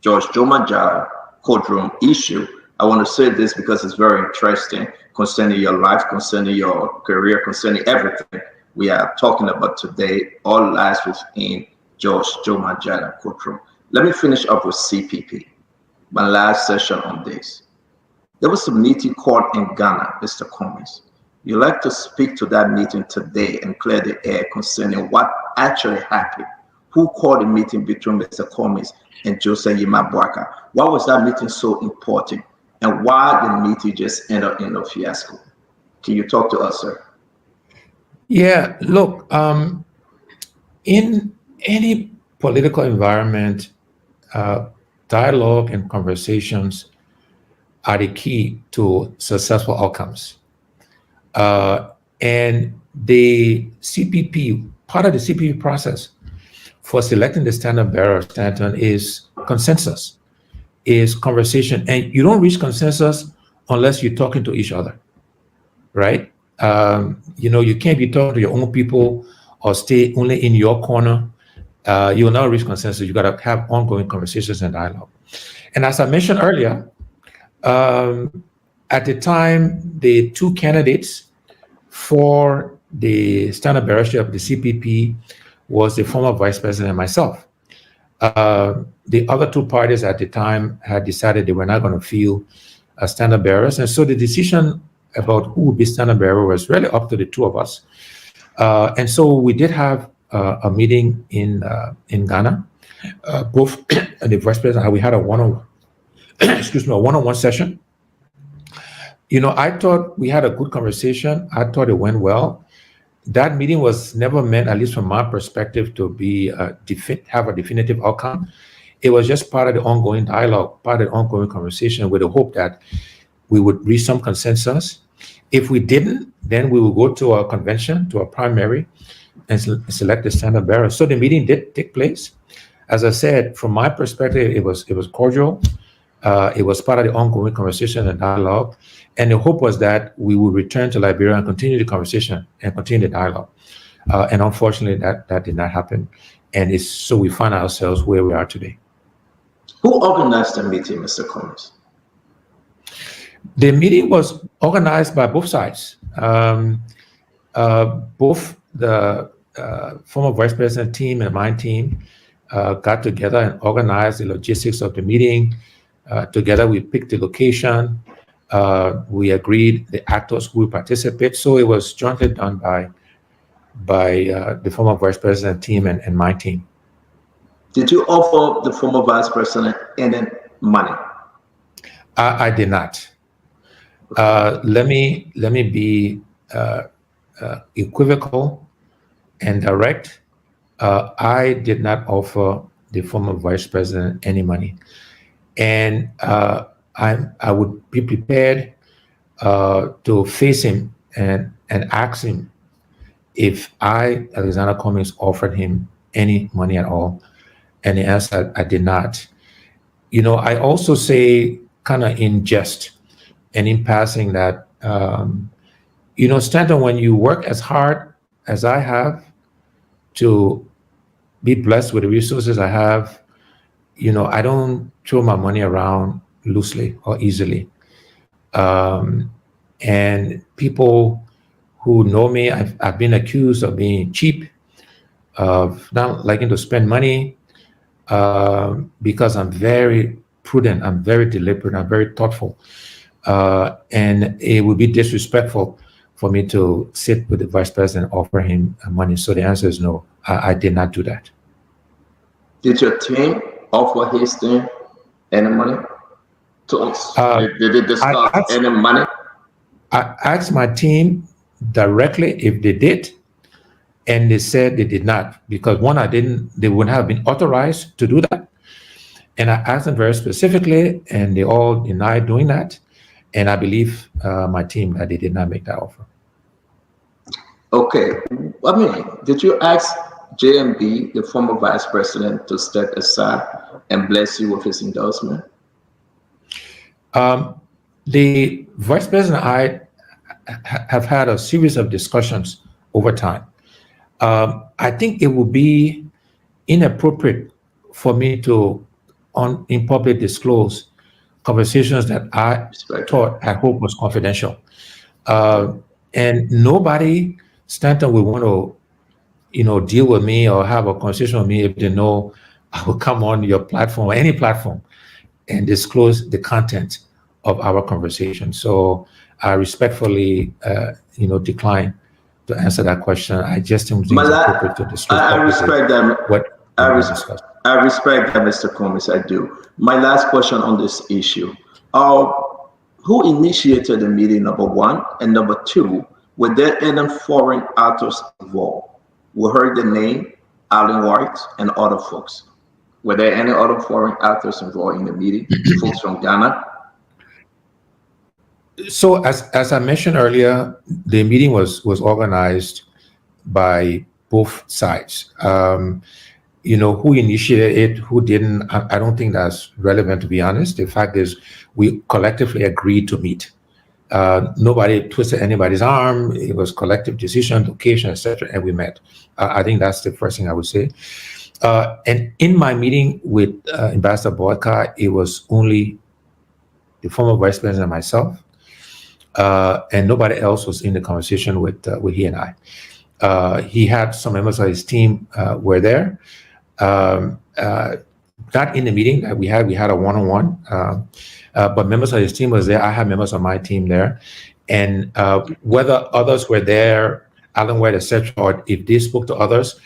George Jomajara courtroom issue, I want to say this because it's very interesting concerning your life, concerning your career, concerning everything we are talking about today, all lies within George Jomajara courtroom. Let me finish up with CPP, my last session on this. There was a meeting called in Ghana, Mr. Cummings. You'd like to speak to that meeting today and clear the air concerning what actually happened, who called the meeting between Mr. Cummings and Joseph Yimabwaka. Why was that meeting so important? And why the meeting just ended in a fiasco? Can you talk to us, sir? Yeah, look, in any political environment, dialogue and conversations are the key to successful outcomes. And the CPP, part of the CPP process for selecting the standard bearer of Stanton is consensus, is conversation. And you don't reach consensus unless you're talking to each other, right? You can't be talking to your own people or stay only in your corner. You will not reach consensus. You got to have ongoing conversations and dialogue. And as I mentioned earlier, at the time, the two candidates for the standard bearership of the CPP was the former vice president and myself. The other two parties at the time had decided they were not going to field standard bearers. And so the decision about who would be standard bearer was really up to the two of us. And so we did have a meeting in Ghana. Both the vice president, we had a one-on-one, a one-on-one session. I thought we had a good conversation. I thought it went well. That meeting was never meant, at least from my perspective, to be have a definitive outcome. It was just part of the ongoing dialogue, part of the ongoing conversation, with the hope that we would reach some consensus. If we didn't, then we would go to a convention, to a primary, and select the standard bearer. So the meeting did take place. As I said, from my perspective, it was cordial. It was part of the ongoing conversation and dialogue. And the hope was that we would return to Liberia and continue the conversation and continue the dialogue. And unfortunately, that did not happen. And so we find ourselves where we are today. Who organized the meeting, Mr. Cummings? The meeting was organized by both sides. Both the former vice president team and my team got together and organized the logistics of the meeting. Together, we picked the location. We agreed the actors who would participate. So it was jointly done by the former vice president team and my team. Did you offer the former vice president any money? I did not. Let me be equivocal and direct. I did not offer the former vice president any money. And I would be prepared to face him and ask him if I, Alexander Cummings, offered him any money at all. And the answer, I did not. I also say, kind of in jest and in passing, that, Stanton, when you work as hard as I have to be blessed with the resources I have, I don't throw my money around loosely or easily. And people who know me, I've been accused of being cheap, of not liking to spend money, because I'm very prudent, I'm very deliberate, I'm very thoughtful. And it would be disrespectful for me to sit with the vice president and offer him money. So the answer is no, I did not do that. Did your team offer his team any money to us? Did they discuss any money? I asked my team directly if they did, and they said they did not, because one, they wouldn't have been authorized to do that. And I asked them very specifically, and they all denied doing that. And I believe my team that they did not make that offer. Okay. Did you ask JMB, the former vice president, to step aside and bless you with his endorsement? The vice president and I have had a series of discussions over time. I think it would be inappropriate for me to, in public, disclose conversations that I hope was confidential. And nobody, Stanton, would want to, deal with me or have a conversation with me if they know I will come on your platform or any platform and disclose the content of our conversation. So I respectfully, decline to answer that question. I just don't think it's appropriate to disclose. I respect that. I, we might res- discuss. I respect that, Mr. Combs. I do. My last question on this issue. Who initiated the meeting, number one? And number two, were there any foreign actors involved? We heard the name Alan White and other folks. Were there any other foreign actors involved in the meeting? Folks from Ghana? So as I mentioned earlier, the meeting was organized by both sides. Who initiated it, who didn't, I don't think that's relevant, to be honest. The fact is, we collectively agreed to meet. Nobody twisted anybody's arm. It was collective decision, location, etc., and we met. I think that's the first thing I would say. And in my meeting with Ambassador Boyka, it was only the former vice president and myself, and nobody else was in the conversation with he and I. He had some members of his team were there, not in the meeting that we had a one-on-one, but members of his team was there. I had members of my team there, and whether others were there, Alan White, etc., or if they spoke to others,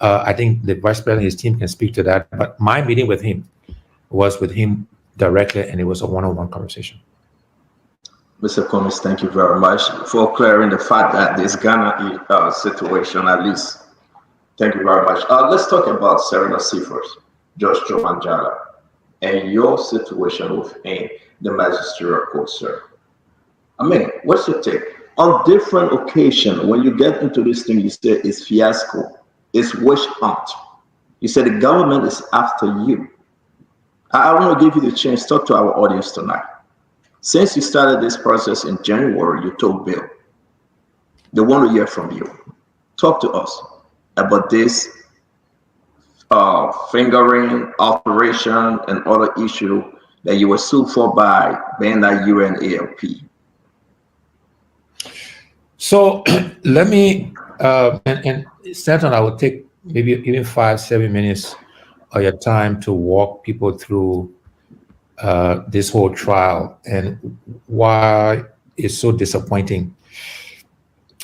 I think the vice president and his team can speak to that. But my meeting with him was with him directly, and it was a one-on-one conversation. Mr. Combs, thank you very much for clearing the fact that this Ghana situation, at least. Thank you very much. Let's talk about Serena Seaford, George Chomanjala, and your situation within the magisterial court, sir. I mean, what's your take? On different occasions, when you get into this thing, you say it's fiasco, it's witch hunt. You say the government is after you. I want to give you the chance to talk to our audience tonight. Since you started this process in January, you told Bill. They want to hear from you. Talk to us about this fingering, alteration, and other issue that you were sued for by BANDA UNALP. So let me, and Stanton, I will take maybe even 5-7 minutes of your time to walk people through this whole trial and why it's so disappointing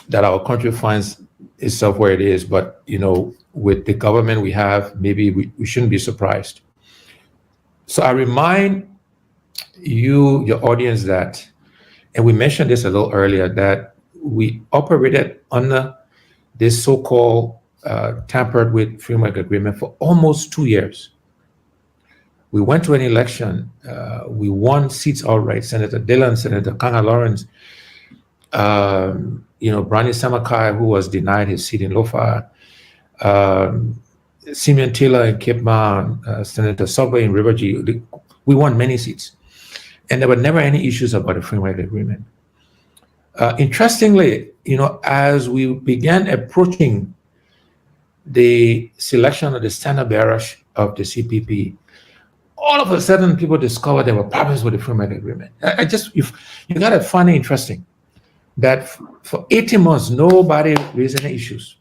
that our country finds itself where it is. But, with the government we have, maybe we shouldn't be surprised. So I remind you, your audience, that, and we mentioned this a little earlier, that we operated under this so-called tampered with framework agreement for almost 2 years. We went to an election. We won seats outright. Senator Dillon, Senator Kanga Lawrence, Brani Samakai, who was denied his seat in Lofa, Simeon Taylor in Cape Mount, Senator Subway in Riverview. We won many seats. And there were never any issues about the framework agreement. Interestingly, as we began approaching the selection of the standard bearers of the CPP, all of a sudden people discovered there were problems with the framework agreement. You got to find it interesting that for 18 months, nobody raised any issues.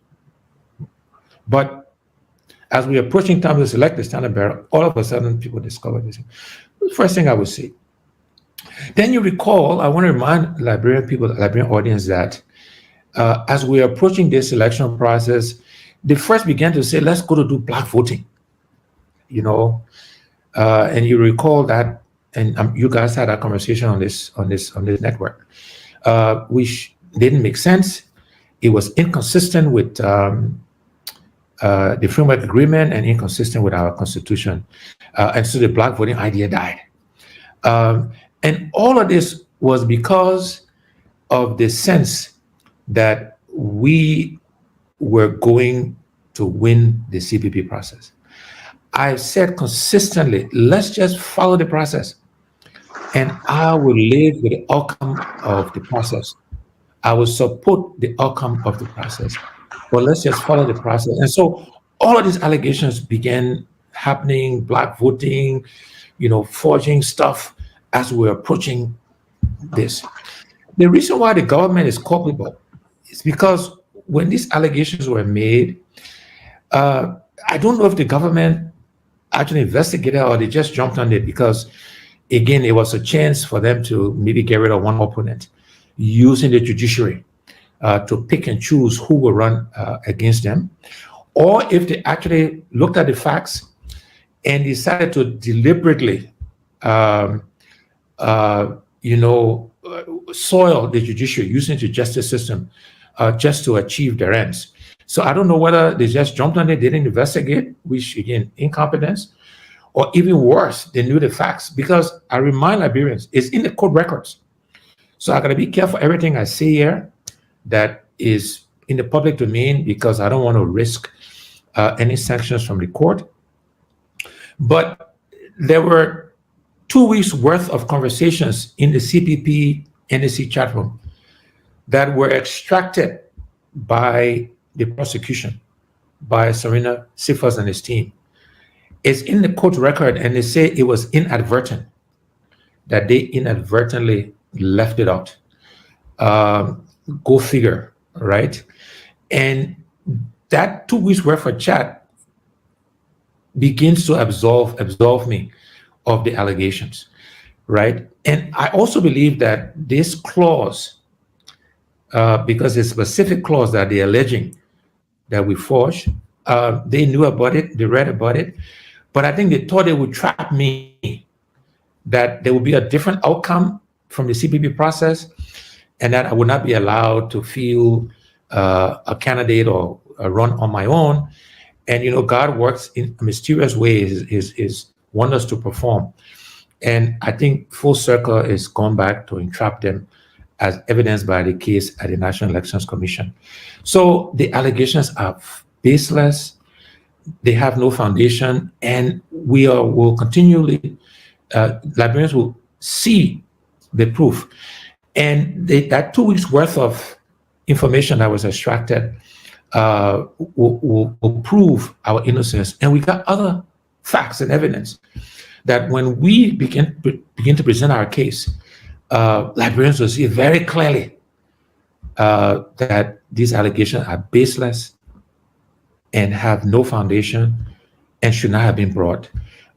But as we're approaching time to select the standard bearer, all of a sudden people discovered this. The first thing I would say. Then you recall, I want to remind Liberian people, the Liberian audience, that as we're approaching this election process, they first began to say, let's go to do black voting. And you recall that, and you guys had a conversation on this network, which didn't make sense. It was inconsistent with the framework agreement and inconsistent with our constitution, and so the black voting idea died. And all of this was because of the sense that we were going to win the CPP process. I've said consistently, let's just follow the process, and I will live with the outcome of the process. I will support the outcome of the process, but let's just follow the process. And so all of these allegations began happening, black voting, forging stuff as we're approaching this. The reason why the government is culpable is because when these allegations were made, I don't know if the government actually investigated or they just jumped on it because, again, it was a chance for them to maybe get rid of one opponent using the judiciary to pick and choose who will run against them. or if they actually looked at the facts and decided to deliberately, um, soil the judiciary using the justice system just to achieve their ends. So I don't know whether they just jumped on it, didn't investigate, which again, incompetence, or even worse, they knew the facts. Because I remind Liberians, it's in the court records. So I gotta be careful everything I say here that is in the public domain, because I don't want to risk any sanctions from the court. But there were 2 weeks worth of conversations in the CPP NSC chat room that were extracted by the prosecution, by Serena Sifas and his team. It's in the court record, and they say it was inadvertent, that they inadvertently left it out. Go figure, right? And that 2 weeks worth of chat begins to absolve me of the allegations, right? And I also believe that this clause, because it's a specific clause that they're alleging that we forged, they knew about it, they read about it, but I think they thought they would trap me, that there would be a different outcome from the CPP process, and that I would not be allowed to feel a candidate or run on my own. And God works in mysterious ways, his wonders to perform. And I think full circle is gone back to entrap them, as evidenced by the case at the National Elections Commission. So the allegations are baseless, they have no foundation, and we will continually, Liberians will see the proof. And that 2 weeks worth of information that was extracted will prove our innocence. And we got other facts and evidence that when we begin to present our case, Liberians will see very clearly that these allegations are baseless and have no foundation and should not have been brought.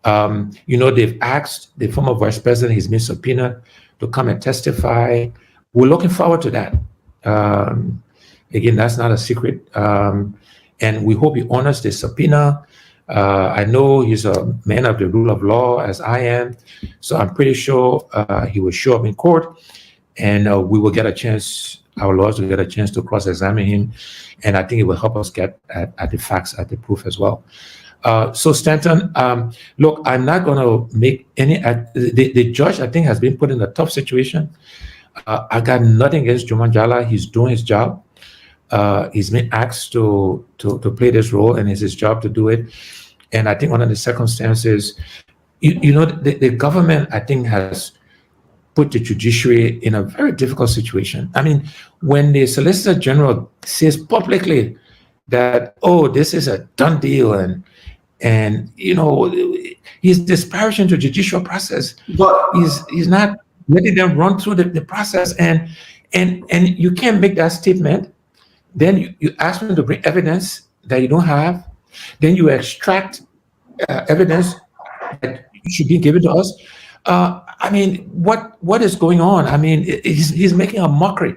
They've asked the former vice president, he's been subpoenaed to come and testify. We're looking forward to that. Again, that's not a secret. And we hope he honors the subpoena. I know he's a man of the rule of law, as I am. So I'm pretty sure he will show up in court, and we will get a chance, our lawyers will get a chance to cross-examine him. And I think it will help us get at the facts, at the proof as well. So Stanton, look, I'm not going to make any, the judge, I think, has been put in a tough situation. I got nothing against Juman Jala. He's doing his job. He's been asked to play this role, and it's his job to do it. And I think one of the circumstances, the government, I think, has put the judiciary in a very difficult situation. I mean, when the Solicitor General says publicly that, oh, this is a done deal, and he's disparaging the judicial process. But He's not letting them run through the process, and you can't make that statement. Then you ask them to bring evidence that you don't have. Then you extract evidence that should be given to us. I mean, what is going on? I mean, he's making a mockery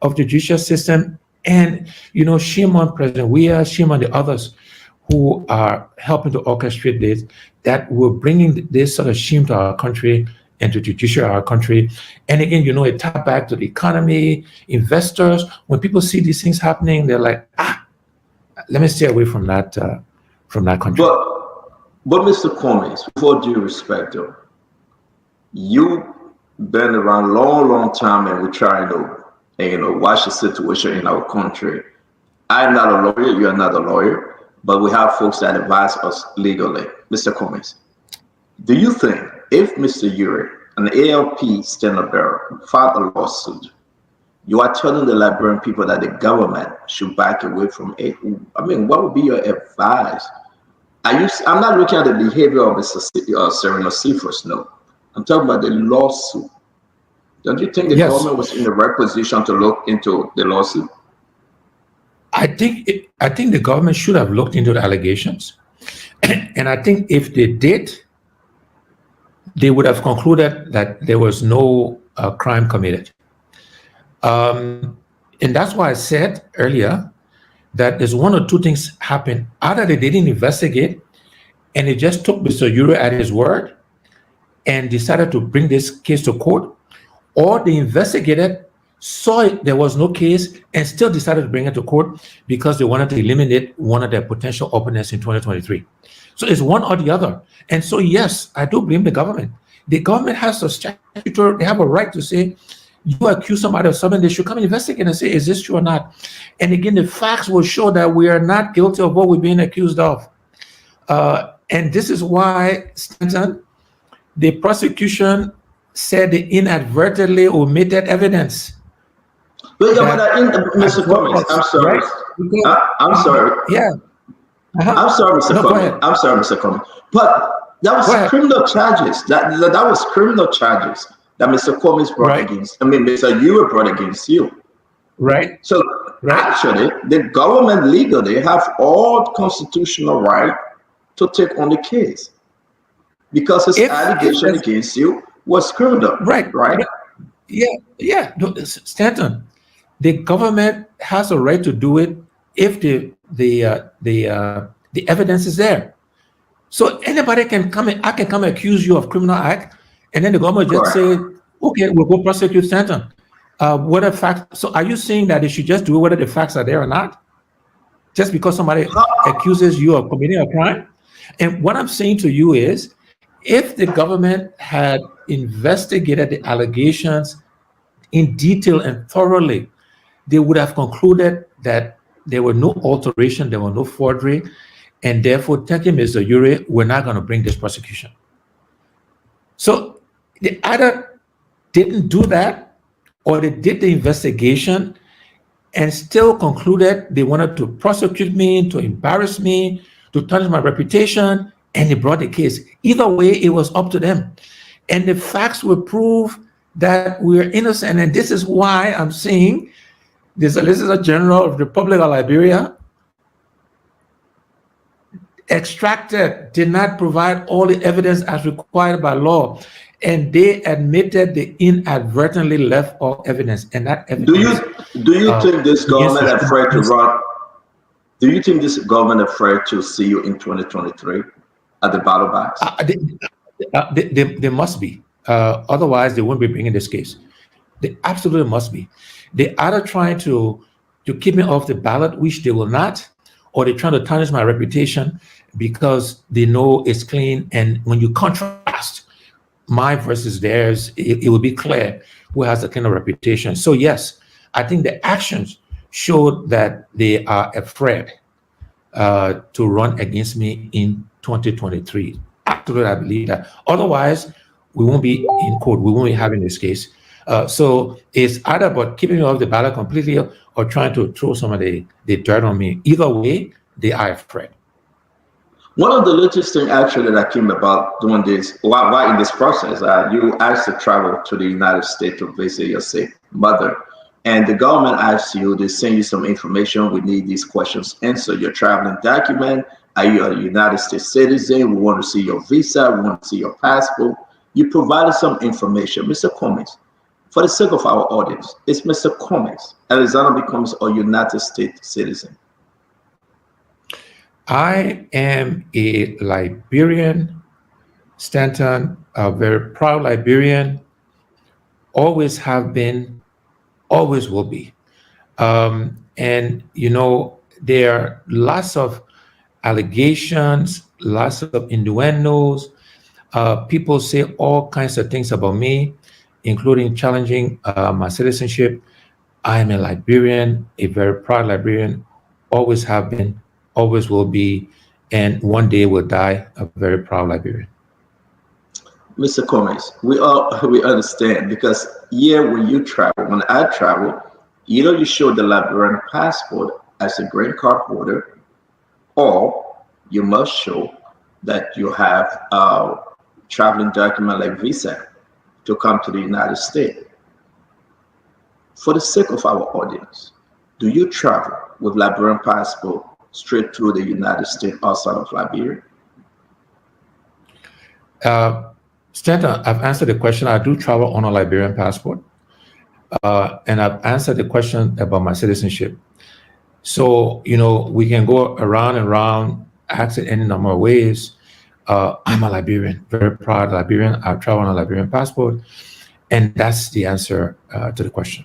of the judicial system, and shame on President Weah, shame on the others who are helping to orchestrate this, that we're bringing this sort of shame to our country and to judiciary our country. And again, it tap back to the economy, investors. When people see these things happening, they're like, let me stay away from that country. But Mr. Cummings, with all due respect, though, you've been around a long time, and we're trying to watch the situation in our country. I'm not a lawyer, you're not a lawyer, but we have folks that advise us legally. Mr. Cummings, do you think if Mr. Uri and the ALP Stanley Bearer filed a lawsuit, you are telling the Liberian people that the government should back away from it? I mean, what would be your advice? I'm not looking at the behavior of Mr. Serena Seafors, no. I'm talking about the lawsuit. Don't you think the government was in the right position to look into the lawsuit? I think the government should have looked into the allegations, and I think if they did, they would have concluded that there was no crime committed. And that's why I said earlier that there's one or two things happen. Either they didn't investigate and they just took Mr. Ure at his word and decided to bring this case to court, or they investigated, saw it, there was no case, and still decided to bring it to court because they wanted to eliminate one of their potential opponents in 2023. So it's one or the other. And so, yes, I do blame the government. The government has a statutory, they have a right to say, you accuse somebody of something, they should come and investigate and say, is this true or not? And again, the facts will show that we are not guilty of what we're being accused of. And this is why, Stanton, the prosecution said they inadvertently omitted evidence. But Mr. Cummings, I'm sorry. Right? I'm sorry. Yeah. I'm sorry, Mr. Cummings. I'm sorry, Mr. Cummings. But that was criminal charges. That was criminal charges that Mr. Cummings brought against. I mean, Mr. Ure brought against you. Right. So actually, the government legally have all constitutional right to take on the case because his allegation against you was criminal. Right. Yeah. No, Stanton, the government has a right to do it if the evidence is there. So anybody can come in, I can come accuse you of criminal act, and then the government just say, okay, we'll go prosecute Stanton. What are facts? So are you saying that they should just do it whether the facts are there or not? Just because somebody accuses you of committing a crime? And what I'm saying to you is, if the government had investigated the allegations in detail and thoroughly, they would have concluded that there were no alteration, there were no forgery, and therefore, thank you, Mr. Ure, we're not going to bring this prosecution. So they either didn't do that, or they did the investigation and still concluded they wanted to prosecute me, to embarrass me, to tarnish my reputation, and they brought the case. Either way, it was up to them. And the facts will prove that we're innocent. And this is why I'm saying the Solicitor General of the Republic of Liberia did not provide all the evidence as required by law. And they admitted they inadvertently left all evidence. And that evidence, do you think this government afraid to run? Do you think this government afraid to see you in 2023 at the battle box? They must be. Otherwise, they won't be bringing this case. They absolutely must be. They either trying to keep me off the ballot, which they will not, or they're trying to tarnish my reputation because they know it's clean. And when you contrast my versus theirs, it will be clear who has a cleaner reputation. So yes, I think the actions showed that they are afraid to run against me in 2023. Absolutely, I believe that. Otherwise, we won't be in court. We won't be having this case. So it's either about keeping me off the ballot completely or trying to throw some of the dirt on me. Either way, they are afraid. One of the latest things actually that came about doing this, while in this process, you asked to travel to the United States to visit your sick mother. And the government asks you, they send you some information. We need these questions answered. Your traveling document. Are you a United States citizen? We want to see your visa. We want to see your passport. You provided some information. Mr. Cummings, for the sake of our audience, is Mr. Cummings, Alexander B. Cummings, a United States citizen? I am a Liberian, Stanton, a very proud Liberian, always have been, always will be. And, you know, there are lots of allegations, lots of innuendos. People say all kinds of things about me, including challenging my citizenship. I am a Liberian, a very proud Liberian, always have been, always will be, and one day will die a very proud Liberian. Mr. Cummings, we understand, because here when you travel, when I travel, either you show the Liberian passport as a green card holder, or you must show that you have a traveling document like visa to come to the United States. For the sake of our audience, do you travel with Liberian passport straight through the United States outside of Liberia? Stanton, I've answered the question. I do travel on a Liberian passport. And I've answered the question about my citizenship. So, we can go around and around, ask it any number of ways. I'm a Liberian, very proud Liberian. I travel on a Liberian passport. And that's the answer to the question.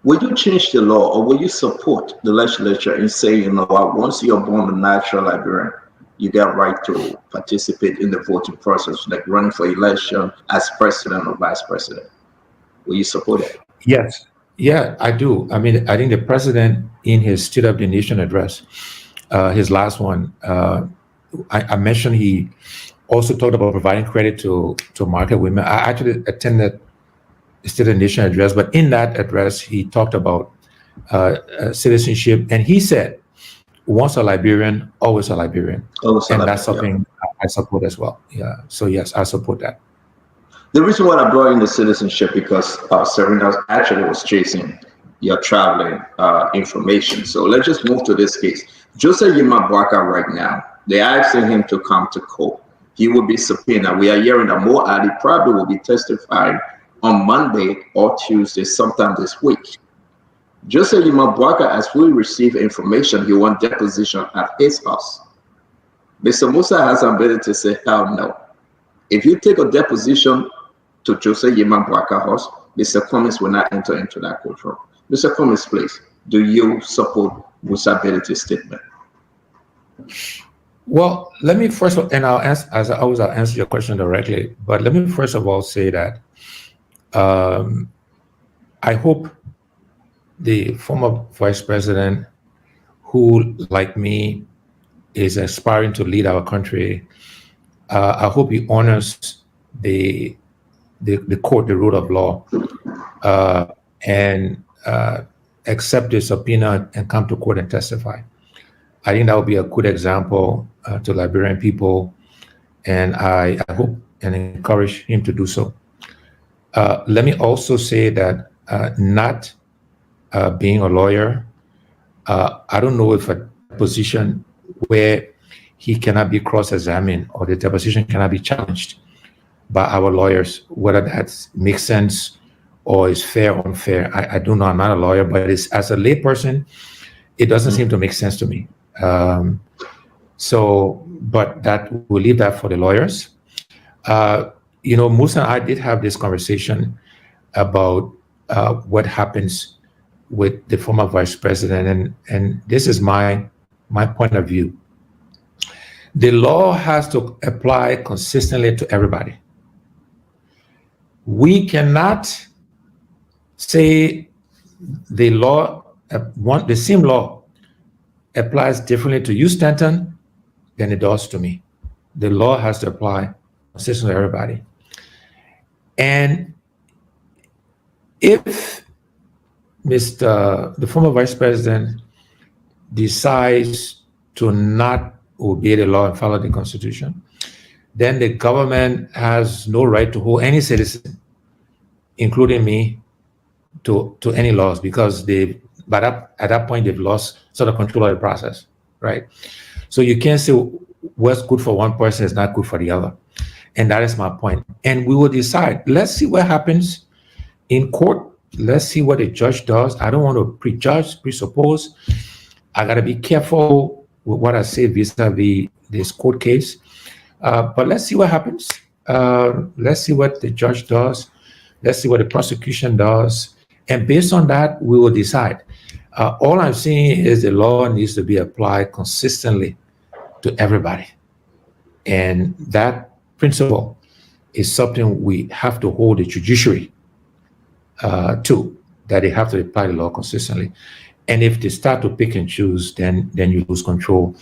Will you change the law, or will you support the legislature in saying, once you're born a natural Liberian, you got right to participate in the voting process, like running for election as president or vice president? Will you support it? Yes. Yeah, I do. I mean, I think the president in his State of the Nation address, his last one, I mentioned he also talked about providing credit to market women. I actually attended the State of the Nation address, but in that address, he talked about citizenship, and he said, once a Liberian, always a Liberian. And that's something I support as well. Yeah. So yes, I support that. The reason why I brought in the citizenship, because Serena actually was chasing your traveling information. So let's just move to this case. Joseph Yimabwaka right now, they're asking him to come to court. He will be subpoenaed. We are hearing that Mo Ali probably will be testifying on Monday or Tuesday, sometime this week. Joseph Yimabwaka, as we receive information, he wants deposition at his house. Mr. Musa has the ability to say, hell no. If you take a deposition to Joseph Yimabwaka house, Mr. Cummings will not enter into that courtroom. Mr. Cummings, please, do you support Musa Ability's statement? Well, let me first of all, and I'll answer, as I always, I'll answer your question directly, but let me first of all say that I hope the former vice president, who, like me, is aspiring to lead our country, I hope he honors the court, the rule of law, and accept the subpoena and come to court and testify. I think that would be a good example to Liberian people, and I hope and encourage him to do so. Let me also say that not being a lawyer, I don't know if a position where he cannot be cross-examined or the deposition cannot be challenged by our lawyers, whether that makes sense or is fair or unfair. I do know, I'm not a lawyer, but it's, as a layperson, it doesn't seem to make sense to me. But we'll leave that for the lawyers. Musa and I did have this conversation about what happens with the former vice president, and this is my point of view. The law has to apply consistently to everybody. We cannot say the same law applies differently to you, Stanton, than it does to me. The law has to apply consistently to everybody. And if the former vice president decides to not obey the law and follow the Constitution, then the government has no right to hold any citizen, including me, to any laws, because at that point they've lost sort of control of the process, right? So you can't say what's good for one person is not good for the other. And that is my point. And we will decide. Let's see what happens in court. Let's see what the judge does. I don't want to prejudge, presuppose. I got to be careful with what I say vis-a-vis this court case. But let's see what happens. Let's see what the judge does. Let's see what the prosecution does. And based on that, we will decide. All I'm saying is the law needs to be applied consistently to everybody. And that principle is something we have to hold the judiciary to, that they have to apply the law consistently. And if they start to pick and choose, then you lose control.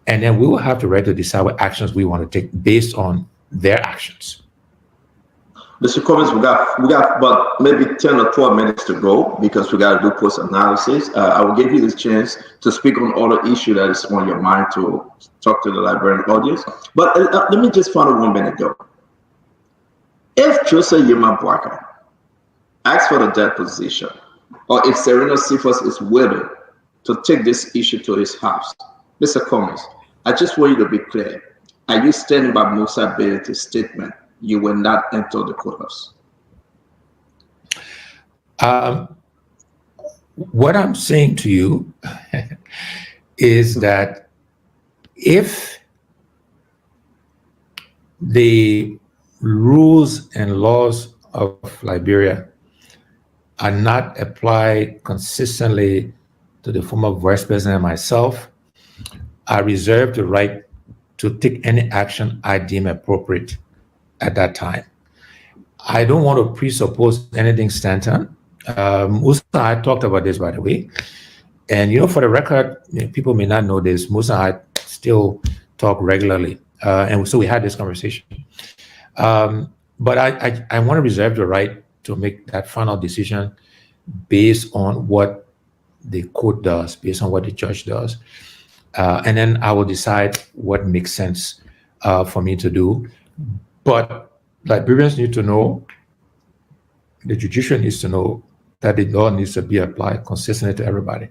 And then we will have the right to decide what actions we want to take based on their actions. Mr. Cummings, we got about maybe 10 or 12 minutes to go, because we got to do post-analysis. I will give you this chance to speak on all the issue that is on your mind, to talk to the Liberian audience. But let me just find 1 minute though. If Joseph Yimabwaka asks for the deposition, or if Serena Cephas is willing to take this issue to his house, Mr. Cummings, I just want you to be clear. Are you standing by Musa Ability's statement? You will not enter the courthouse? what I'm saying to you is that if the rules and laws of Liberia are not applied consistently to the former vice president and myself, I reserve the right to take any action I deem appropriate at that time. I don't want to presuppose anything, Stanton. Musa and I talked about this, by the way. And, for the record, people may not know this, Musa and I still talk regularly. And so we had this conversation. But I want to reserve the right to make that final decision based on what the court does, based on what the judge does. And then I will decide what makes sense for me to do. But Liberians need to know, the judiciary needs to know that the law needs to be applied consistently to everybody.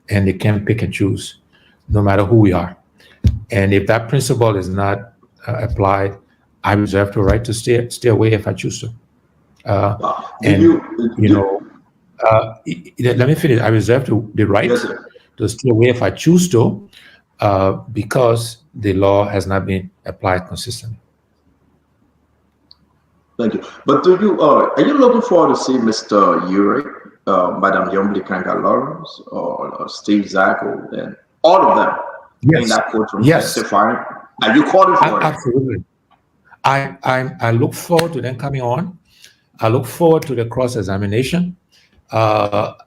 And they can't pick and choose, no matter who we are. And if that principle is not applied, I reserve the right to stay away if I choose to. Let me finish. I reserve the right to stay away if I choose to, because the law has not been applied consistently. Thank you. But are you looking forward to see Mr. Uri, Madam Yombly Kanga Lawrence, or Steve Zacko, and all of them in that courtroom testifying? Are you calling for it? Absolutely. I look forward to them coming on. I look forward to the cross-examination. Let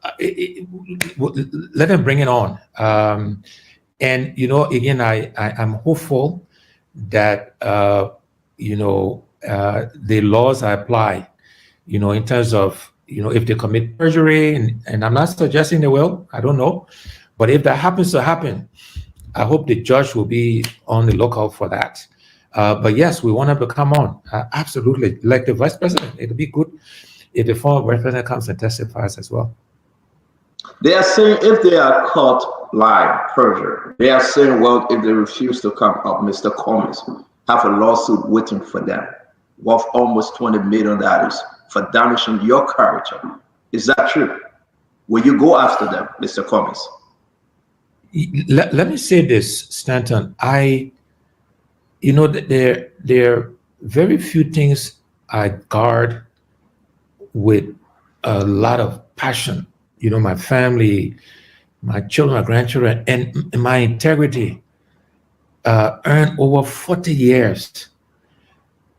them bring it on. And, again, I'm hopeful that, the laws are applied, in terms of, if they commit perjury, and I'm not suggesting they will, I don't know. But if that happens to happen, I hope the judge will be on the lookout for that. But yes, we want them to come on. Absolutely. Like the vice president, it'll be good if the former vice president comes and testifies as well. They are saying if they are caught lying, perjury, they are saying, well, if they refuse to come up, Mr. Combs have a lawsuit waiting for them worth almost $20 million for damaging your character. Is that true? Will you go after them, Mr. Combs? Let me say this, Stanton. There are very few things I guard with a lot of passion. My family, my children, my grandchildren, and my integrity earned over 40 years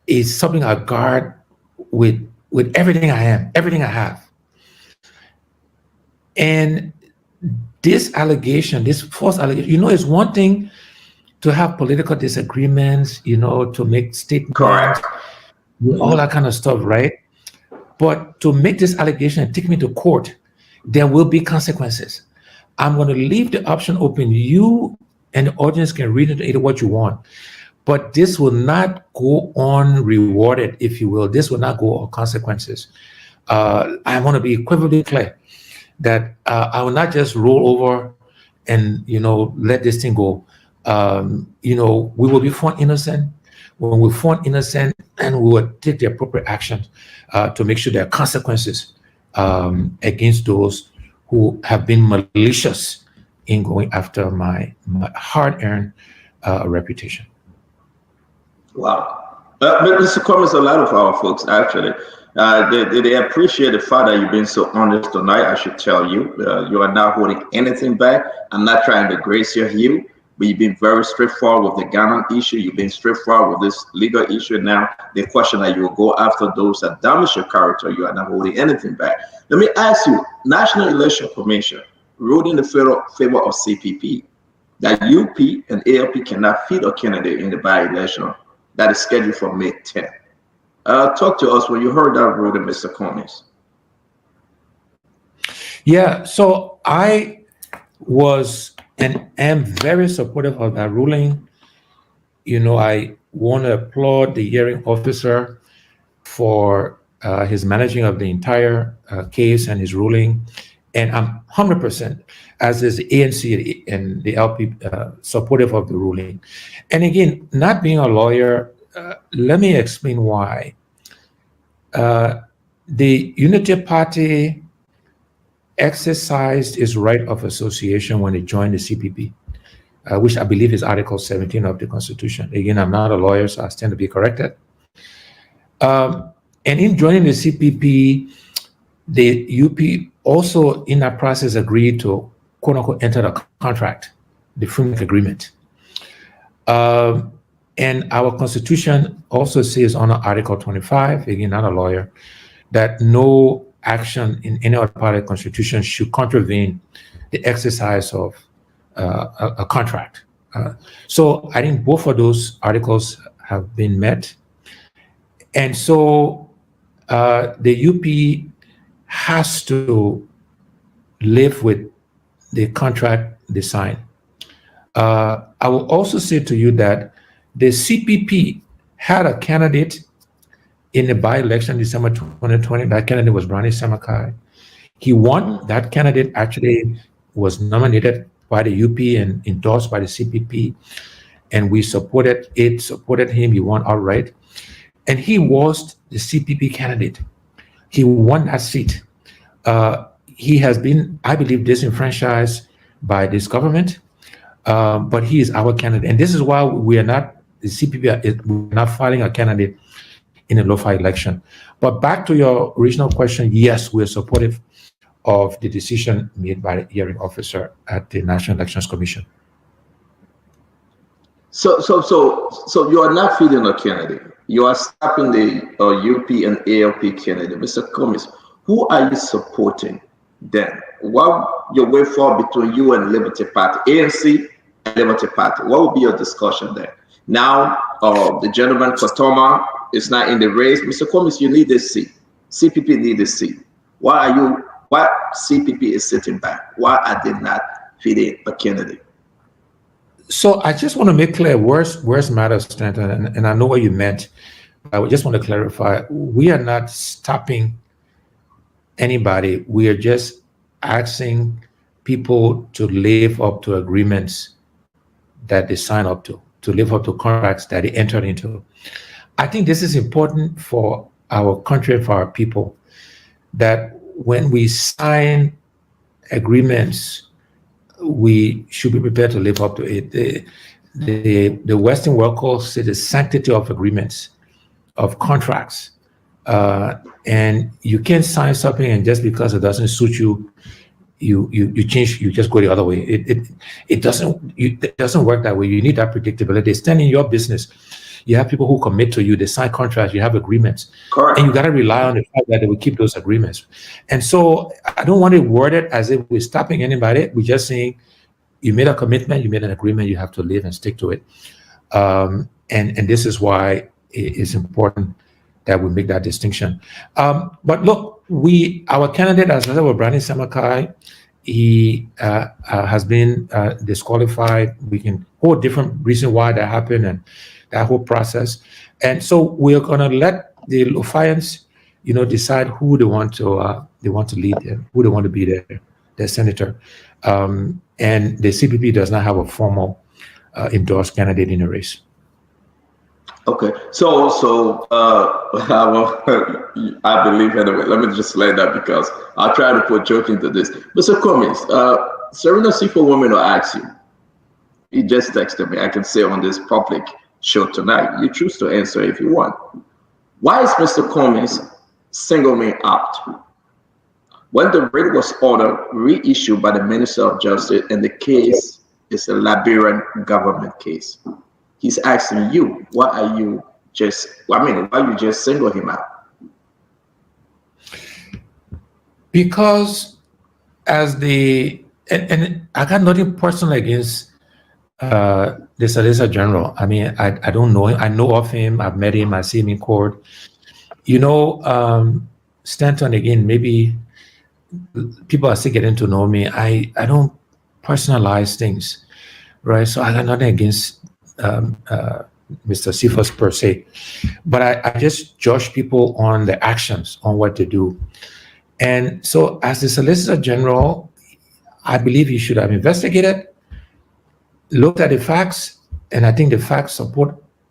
is something I guard with everything I am, everything I have. And this allegation, this false allegation, it's one thing to have political disagreements, to make statements, correct, all that kind of stuff, right? But to make this allegation and take me to court, there will be consequences. I'm going to leave the option open. You and the audience can read into what you want. But this will not go on rewarded, if you will. This will not go on consequences. I want to be equivocally clear that I will not just roll over and, let this thing go. We will be found innocent. When we're found innocent, and we will take the appropriate action to make sure there are consequences against those who have been malicious in going after my hard-earned reputation. Wow. Mr. Cummins, a lot of our folks actually, they appreciate the fact that you've been so honest tonight. I should tell you, you are not holding anything back. I'm not trying to grace your heel, but you've been very straightforward with the Ghana issue. You've been straightforward with this legal issue. Now, the question that you will go after those that damage your character, you are not holding anything back. Let me ask you, National Election Commission ruled in the favor of CPP that UP and ALP cannot feed a candidate in the by-election that is scheduled for May 10th. Talk to us when you heard that ruling, Mr. Cummins. Yeah, so I was and am very supportive of that ruling. I want to applaud the hearing officer for his managing of the entire case and his ruling. And I'm 100%, as is the ANC and the LP, supportive of the ruling. And again, not being a lawyer, let me explain why. The Unity Party exercised his right of association when he joined the CPP, which I believe is Article 17 of the Constitution. Again, I'm not a lawyer, so I stand to be corrected. And in joining the CPP, the UP also in that process agreed to quote unquote enter the contract, the framework agreement. And our Constitution also says under Article 25, again, not a lawyer, that no action in any other part of the Constitution should contravene the exercise of a contract. So I think both of those articles have been met. And so the UP has to live with the contract they sign. I will also say to you that the CPP had a candidate in the by-election December 2020. That candidate was Brani Samakai. He won. That candidate actually was nominated by the UP and endorsed by the CPP, and we supported him. He won outright, and he was the CPP candidate. He won that seat. He has been, I believe, disenfranchised by this government, but he is our candidate, and this is why we are not the CPP. We're not filing a candidate in a local election. But back to your original question, yes, we're supportive of the decision made by the hearing officer at the National Elections Commission. So you are not feeding a candidate. You are stopping the UP and ALP candidate. Mr. Cummings, who are you supporting then? What your way forward between you and Liberty Party, ANC and Liberty Party? What will be your discussion there? Now, the gentleman Kotoma is not in the race. Mr. Cummings, you need this seat. CPP need this seat. Why CPP is sitting back? Why are they not feeding a candidate? So I just want to make clear where's matters, Stanton, and I know what you meant. I just want to clarify, we are not stopping anybody. We are just asking people to live up to agreements that they sign up to live up to contracts that they entered into. I think this is important for our country and for our people, that when we sign agreements, we should be prepared to live up to it. The Western world calls it the sanctity of agreements, of contracts. And you can't sign something and just because it doesn't suit you, you change, you just go the other way. It doesn't work that way. You need that predictability. Stand in your business. You have people who commit to you, they sign contracts, you have agreements. Correct. And you got to rely on the fact that they will keep those agreements. And so I don't want to word it as if we're stopping anybody. We're just saying you made a commitment, you made an agreement, you have to live and stick to it. And this is why it's important that we make that distinction. But look, our candidate, as I said, was Brani Samakai. He has been disqualified. We can hold different reasons why that happened and that whole process. And so we're going to let the Lufians, decide who they want to lead them, who they want to be their senator. And the CPP does not have a formal endorsed candidate in the race. Okay, so I believe anyway. Let me just lay that because I'll try to put joke into this. Mr. Cummings, Serena Seafood Woman will ask you. He just texted me. I can say on this public show tonight. You choose to answer if you want. Why is Mr. Cummings singling me out? When the writ was ordered reissued by the Minister of Justice and the case is a Liberian government case, he's asking you, why you just single him out? Because and I got nothing personal against the Solicitor General. I mean, I don't know him. I know of him. I've met him. I see him in court. Stanton, again, maybe people are still getting to know me. I don't personalize things, right? So I got nothing against Mr. Cephas per se, but I just judge people on their actions, on what they do. And so as the Solicitor General, I believe he should have investigated, looked at the facts, and I think the facts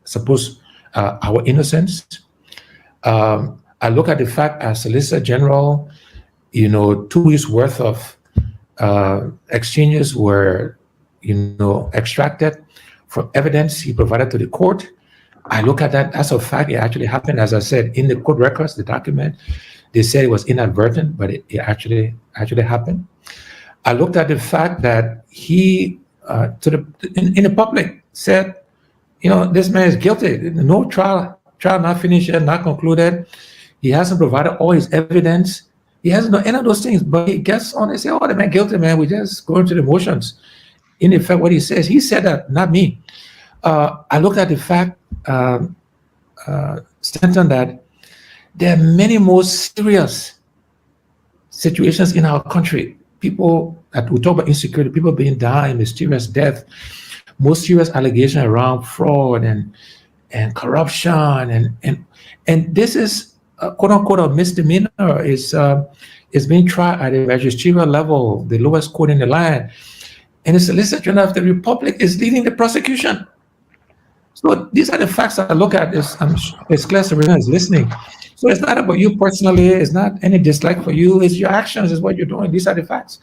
suppose our innocence. I look at the fact as Solicitor General, 2 weeks worth of exchanges were, extracted from evidence he provided to the court. I look at that as a fact. It actually happened, as I said, in the court records, the document. They said it was inadvertent, but it actually happened. I looked at the fact that he, in the public, said, this man is guilty. No trial not finished yet, not concluded. He hasn't provided all his evidence. He hasn't done any of those things, but he gets on and say, "Oh, the man guilty, man. We just go into the motions." In effect, what he said that, not me. I looked at the fact, Stanton, that there are many more serious situations in our country. People that we talk about insecurity, people being dying, mysterious death, more serious allegations around fraud and corruption, and this is quote unquote a misdemeanor. Is being tried at a magisterial level, the lowest court in the land, and the Solicitor General of the Republic is leading the prosecution. So these are the facts that I look at. It's clear Serena is listening. So it's not about you personally. It's not any dislike for you. It's your actions. It's what you're doing. These are the facts,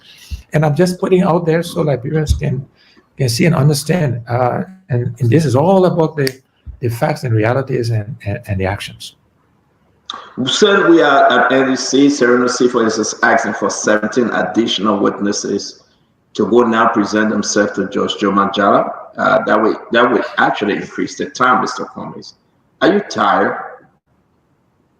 and I'm just putting out there so Liberians can see and understand. And this is all about the facts and realities and the actions. Sir, we are at NDC. Serena Seafood is asking for 17 additional witnesses to go now present themselves to Judge Joe Manjala. That would actually increase the time, Mr. Cummings. Are you tired?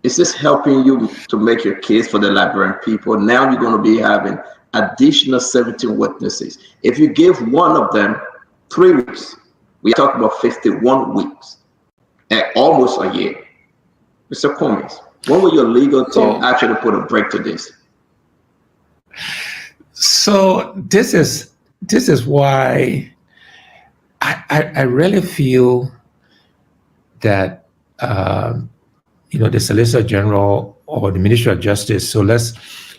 Is this helping you to make your case for the Liberian people? Now you're going to be having additional 17 witnesses. If you give one of them 3 weeks, we talk about 51 weeks and almost a year. Mr. Cummings, when will your legal team actually put a break to this? So this is why I really feel that the Solicitor General or the Ministry of Justice. So let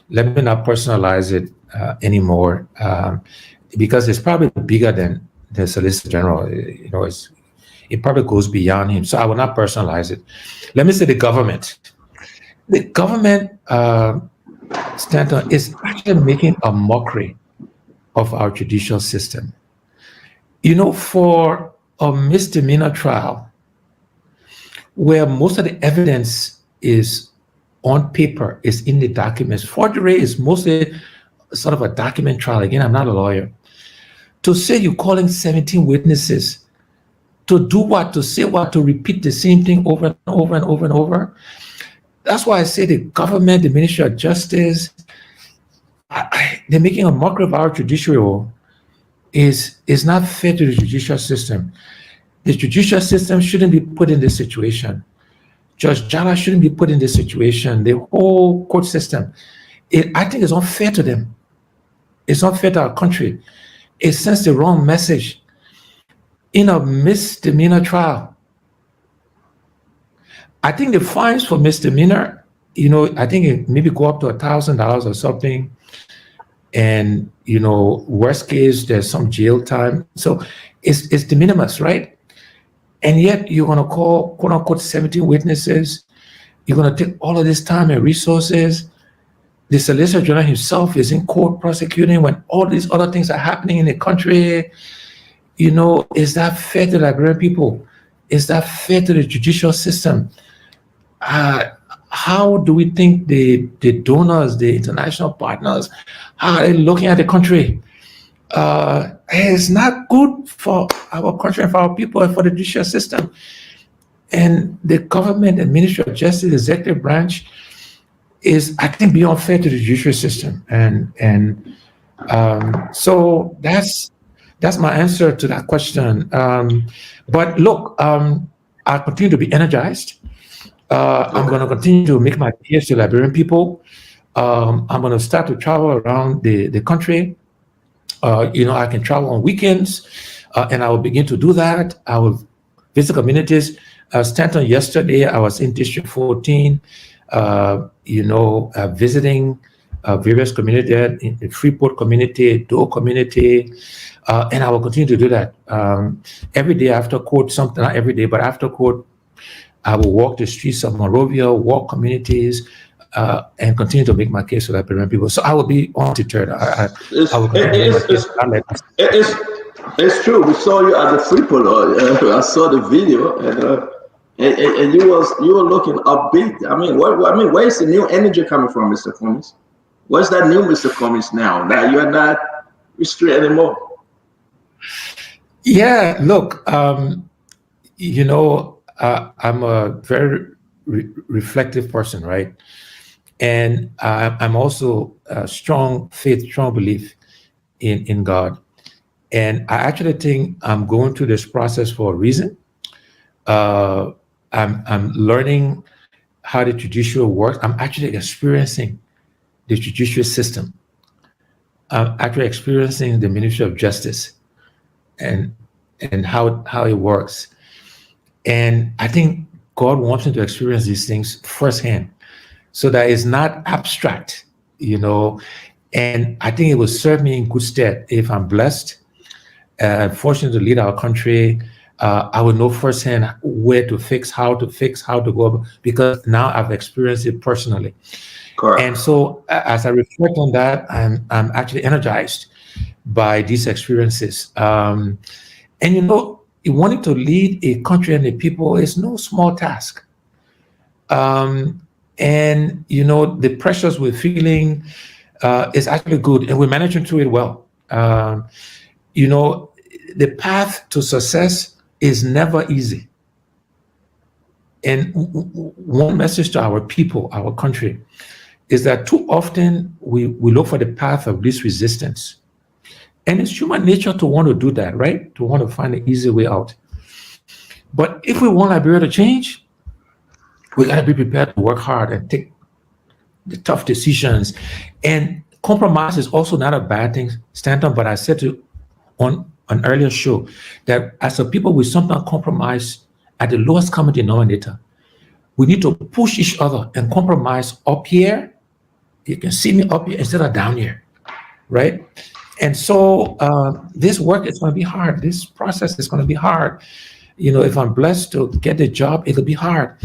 me not personalize it anymore, because it's probably bigger than the Solicitor General. It probably goes beyond him. So I will not personalize it. Let me say the government. The government, Stanton, is actually making a mockery of our judicial system. For a misdemeanor trial, where most of the evidence is on paper, is in the documents. Forgery is mostly sort of a document trial. Again, I'm not a lawyer. To say you're calling 17 witnesses to do what, to say what, to repeat the same thing over and over and over and over. That's why I say the government, the Ministry of Justice, they're making a mockery of our judiciary. Is not fair to the judicial system. The judicial system shouldn't be put in this situation. Judge Jala shouldn't be put in this situation. The whole court system, I think it's unfair to them. It's unfair to our country. It sends the wrong message. In a misdemeanor trial, I think the fines for misdemeanor, I think it maybe go up to $1,000 or something. And, worst case, there's some jail time. So it's de minimis, right? And yet you're going to call, quote unquote, 17 witnesses. You're going to take all of this time and resources. The Solicitor General himself is in court prosecuting when all these other things are happening in the country. Is that fair to the Liberian people? Is that fair to the judicial system? How do we think the donors, the international partners, how are they looking at the country? It's not good for our country and for our people and for the judicial system. And the government and Ministry of Justice, executive branch, is acting beyond fair to the judicial system. And so that's my answer to that question. But look, I continue to be energized. I'm going to continue to make my case to Liberian people. I'm going to start to travel around the country. I can travel on weekends, and I will begin to do that. I will visit communities. Stanton, yesterday, I was in District 14, visiting various communities, in the Freeport community, Doe community, and I will continue to do that. Every day after court, not every day, but after court, I will walk the streets of Monrovia, walk communities, and continue to make my case for the Liberian people. So I will be undeterred. I It's, will it- continue to make my it's, case. I'll let us- it's, it's true. We saw you at the Freeport. I saw the video, and you were looking upbeat. I mean, where's the new energy coming from, Mr. Cummings? Where's that new Mr. Cummings now? That you are not restrained anymore. Yeah, look, I'm a very reflective person, right? And I'm also a strong faith, strong belief in God. And I actually think I'm going through this process for a reason. I'm learning how the judicial works. I'm actually experiencing the judicial system. I'm actually experiencing the Ministry of Justice and how it works. And I think God wants me to experience these things firsthand, so that it's not abstract, And I think it will serve me in good stead if I'm blessed, fortunate to lead our country. I will know firsthand where to fix, how to go, because now I've experienced it personally. Correct. And so, as I reflect on that, I'm actually energized by these experiences. Wanting to lead a country and a people is no small task. The pressures we're feeling is actually good, and we're managing through it well. The path to success is never easy. And one message to our people, our country, is that too often we look for the path of least resistance. And it's human nature to want to do that, right? To want to find an easy way out. But if we want Liberia to change, we got to be prepared to work hard and take the tough decisions. And compromise is also not a bad thing, Stanton. But I said on an earlier show that as a people, we sometimes compromise at the lowest common denominator. We need to push each other and compromise up here. You can see me up here instead of down here, right? And so this work is going to be hard. This process is going to be hard. If I'm blessed to get the job, it'll be hard.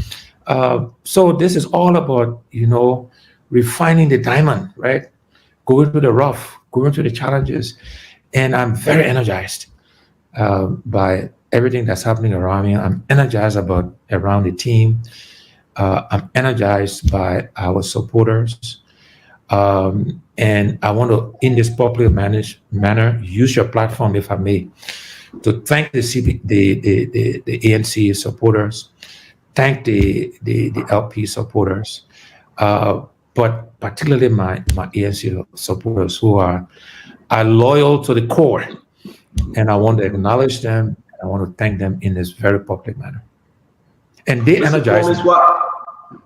So this is all about, refining the diamond, right? Going through the rough, going through the challenges. And I'm very energized by everything that's happening around me. I'm energized around the team. I'm energized by our supporters. And I want to, in this popular manner, use your platform, if I may, to thank the ANC supporters, thank the LP supporters, but particularly my ANC supporters who are loyal to the core. And I want to acknowledge them. I want to thank them in this very public manner. And they energize me.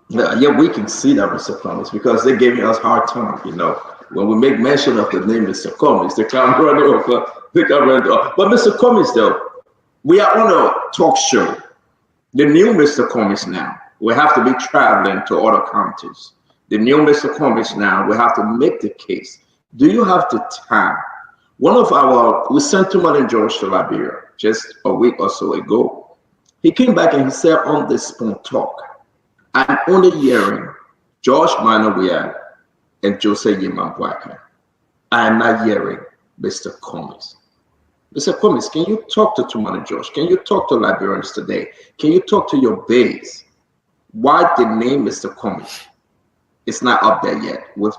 Yeah, we can see that, Mr. Cummings, because they're giving us hard time. When we make mention of the name Mr. Cummings, they come running over. But Mr. Cummings, though, we are on a talk show. The new Mr. Cummings now will have to be traveling to other counties. The new Mr. Cummings now will have to make the case. Do you have the time? We sent Tumalen George to Liberia just a week or so ago. He came back and he said on this Spoon Talk, I'm only hearing George Manawia and Jose Yimambwaka. I am not hearing Mr. Cummings. Mr. Cummings, can you talk to Tumalen George? Can you talk to Liberians today? Can you talk to your base? Why the name Mr. Cummings is not up there yet with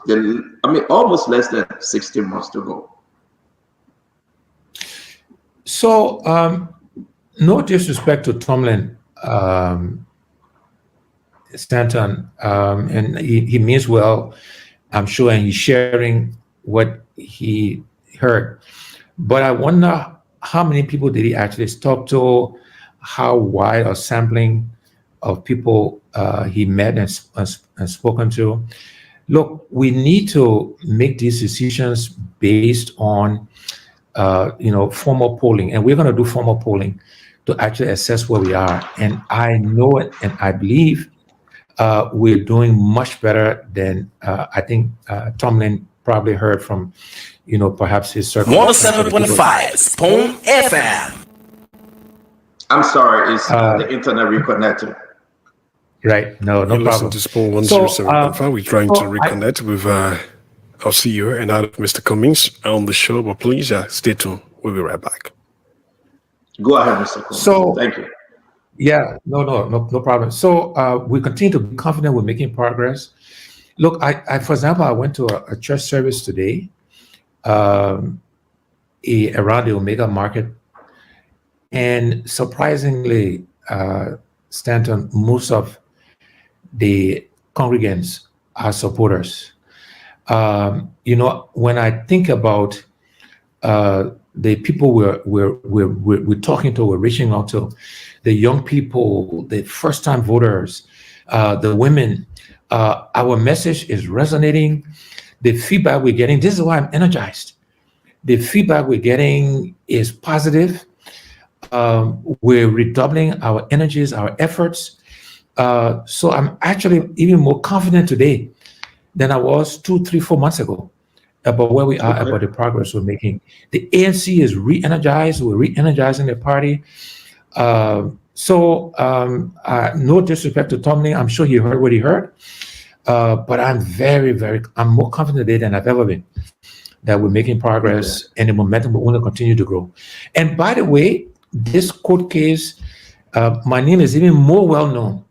almost less than 16 months to go? So, no disrespect to Tomlin, Stanton, and he means well, I'm sure, and he's sharing what he heard. But I wonder how many people did he actually talk to, how wide a sampling of people he met and spoken to. Look, we need to make these decisions based on formal polling, and we're going to do formal polling to actually assess where we are. And I know it, and I believe we're doing much better than I think Tomlin probably heard from, perhaps his circle. 107.5 Spoon FM. I'm sorry, it's the internet reconnected. Right. No You listen problem. to Spoon So, 107.5. We're trying to so reconnect with our CEO and Mr. Cummings on the show, but please stay tuned. We'll be right back. Go ahead, Mr. Cummings. so Thank you. yeah, no problem. So we continue to be confident we're making progress. Look, I for example, I went to a church service today around the Omega Market, and surprisingly, Stanton, most of the congregants are supporters. When I think about the people we're talking to, we're reaching out to, the young people, the first-time voters, the women, our message is resonating. The feedback we're getting, this is why I'm energized. The feedback we're getting is positive. We're redoubling our energies, our efforts. So I'm actually even more confident today than I was 2, 3, 4 months ago about where we are, about the progress we're making. The ANC is re-energized. We're re-energizing the party. No disrespect to Tomlin. I'm sure he heard what he heard. But I'm I'm more confident today than I've ever been that we're making progress, and the momentum will only continue to grow. And by the way, this court case, my name is even more well known.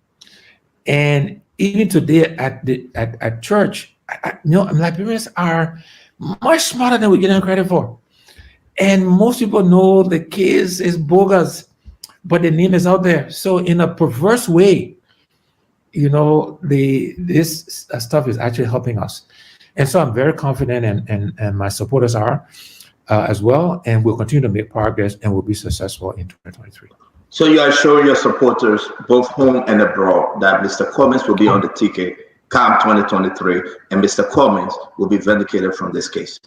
And even today at church, Liberians are much smarter than we're getting credit for. And most people know the case is bogus, but the name is out there. So in a perverse way, this stuff is actually helping us. And so I'm very confident, and my supporters are as well, and we'll continue to make progress, and we'll be successful in 2023. So you are showing your supporters, both home and abroad, that Mr. Cummings will be on the ticket come 2023, and Mr. Cummings will be vindicated from this case.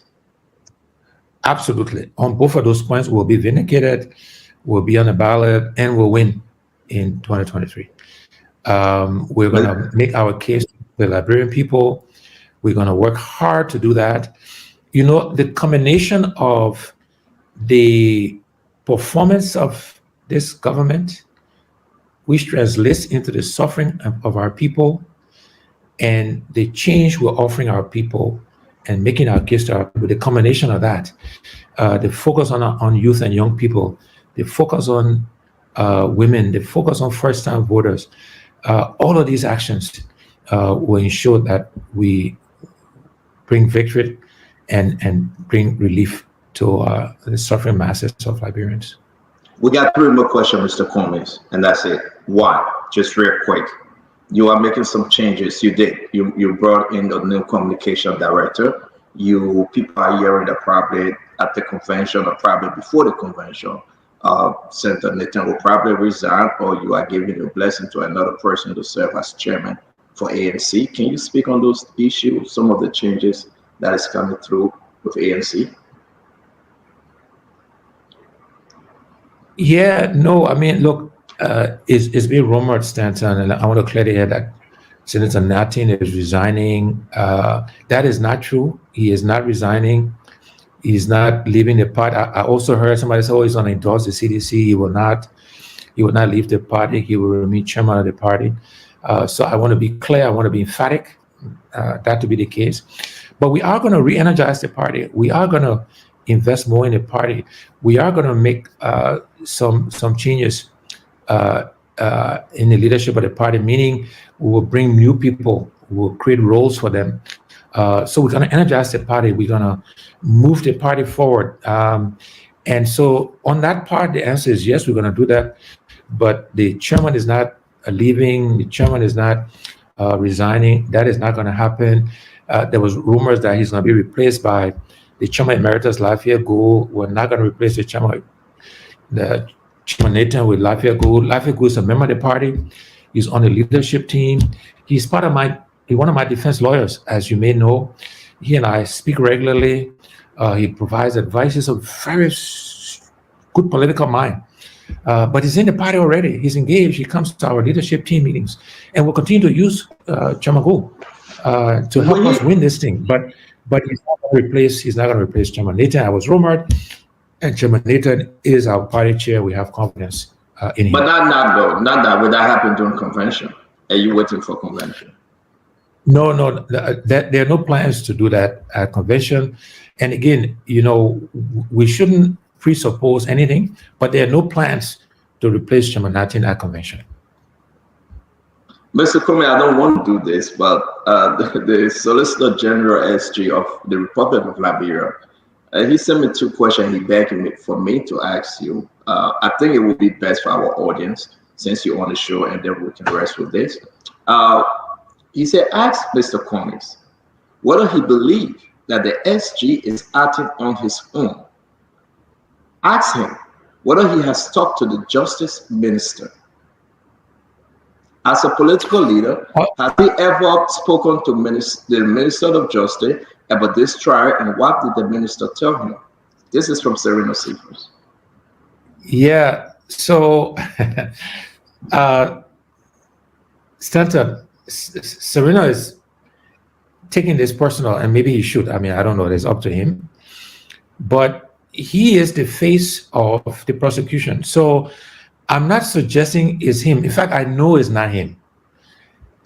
Absolutely. On both of those points, we'll be vindicated, we'll be on the ballot, and we'll win in 2023. We're going to make our case to the Liberian people. We're going to work hard to do that. The combination of the performance of this government, which translates into the suffering of our people, and the change we're offering our people and making our case to our people, the combination of that, the focus on youth and young people, the focus on women, the focus on first-time voters, all of these actions will ensure that we bring victory and bring relief to the suffering masses of Liberians. We got 3 more questions, Mr. Cummings, and that's it. One, just real quick. You are making some changes. You did. You brought in the new communication director. People are hearing that probably at the convention or probably before the convention, Senator Nathan will probably resign, or you are giving a blessing to another person to serve as chairman for ANC. Can you speak on those issues, some of the changes that is coming through with ANC? Yeah, no, I mean, look, it's been rumored, Stanton, and I want to clearly hear that Senator Nathan is resigning. That is not true. He is not resigning. He's not leaving the party. I also heard somebody say, "Oh, he's going to endorse the CDC." He will not leave the party. He will remain chairman of the party. So I want to be clear. I want to be emphatic that to be the case. But we are going to re-energize the party. We are going to invest more in the party. We are going to make some changes in the leadership of the party, meaning we will bring new people, we'll create roles for them. So we're going to energize the party. We're going to move the party forward. And so on that part, the answer is yes, we're going to do that. But the chairman is not leaving. The chairman is not resigning. That is not going to happen. There was rumors that he's going to be replaced by the chairman emeritus, Lafayette Gould. We're not going to replace the chairman Nathan with Lafayette Gould. Lafayette Gould is a member of the party. He's on the leadership team. He's one of my defense lawyers, as you may know. He and I speak regularly. He provides advice. He's a very good political mind. But he's in the party already. He's engaged. He comes to our leadership team meetings. And we'll continue to use Chairman Gould to help us win this thing. But he's not going to replace Chairman Nathan. I was rumored. And Chairman Nathan is our party chair. We have confidence in him. But not that. Would that happen during convention? Are you waiting for convention? No, there are no plans to do that at convention. And again, we shouldn't presuppose anything, but there are no plans to replace Chairman Natin at convention. Mr. Comey, I don't want to do this, but the Solicitor General SG of the Republic of Liberia, he sent me 2 questions. He begged for me to ask you. I think it would be best for our audience, since you're on the show, and then we can rest with this. He said, ask Mr. Cummings whether he believes that the SG is acting on his own. Ask him whether he has talked to the Justice Minister. As a political leader, has he ever spoken to the Minister of Justice about this trial, and what did the minister tell him? This is from Serena Seafoods. Yeah, so Stanton, Serena is taking this personal, and maybe he should. I mean, I don't know, it's up to him. But he is the face of the prosecution. So I'm not suggesting it's him. In fact, I know it's not him.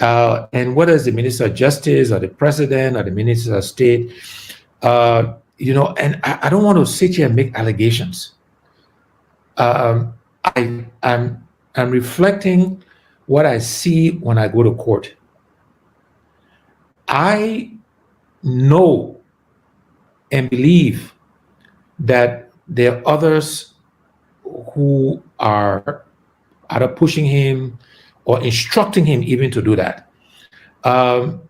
And whether it's the Minister of Justice or the President or the Minister of State, and I don't want to sit here and make allegations. I'm reflecting what I see when I go to court. I know and believe that there are others who are either pushing him or instructing him even to do that. But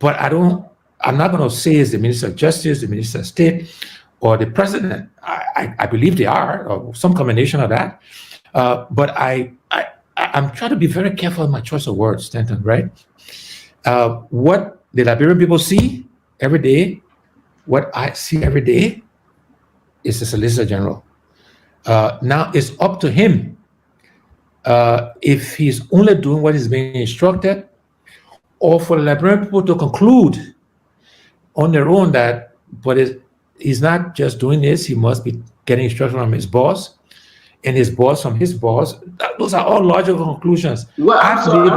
I'm not going to say it's the Minister of Justice, the Minister of State, or the President. I believe they are, or some combination of that. But I'm trying to be very careful in my choice of words, Stanton, right? What the Liberian people see every day, what I see every day, is the Solicitor General. Now it's up to him if he's only doing what is being instructed, or for the Liberian people to conclude on their own that, but he's not just doing this, he must be getting instruction from his boss, and his boss from his boss. Those are all logical conclusions. Well, I'm sorry to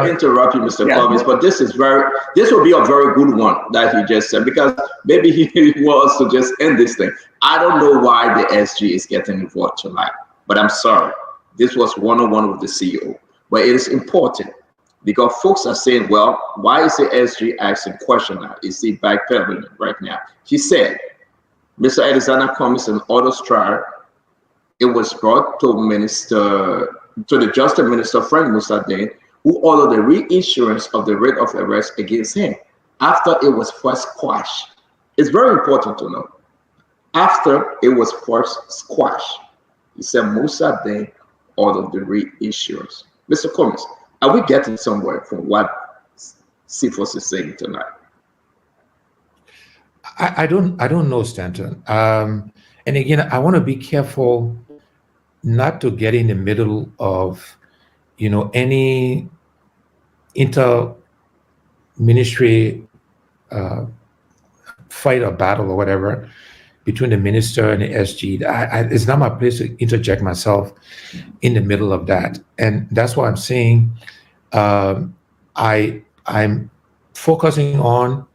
interrupt you, Mr. Cummings, but this will be a very good one that he just said, because maybe he wants to just end this thing. I don't know why the SG is getting involved tonight, but I'm sorry. This was one-on-one with the CEO, but it is important because folks are saying, well, why is the SG asking question now? Is he backpedaling right now? He said, Mr. Alexander Cummings and others trial, it was brought to the Justice Minister Frank Musadin, who ordered the reissuance of the writ of arrest against him after it was first quashed. It's very important to know. After it was first squashed, he said Musadin ordered the reissuance. Mr. Cummings, are we getting somewhere from what CFOS is saying tonight? I don't know, Stanton. And again, I want to be careful not to get in the middle of, any inter-ministry fight or battle or whatever between the minister and the SG. It's not my place to interject myself in the middle of that. And that's why I'm saying I'm focusing on,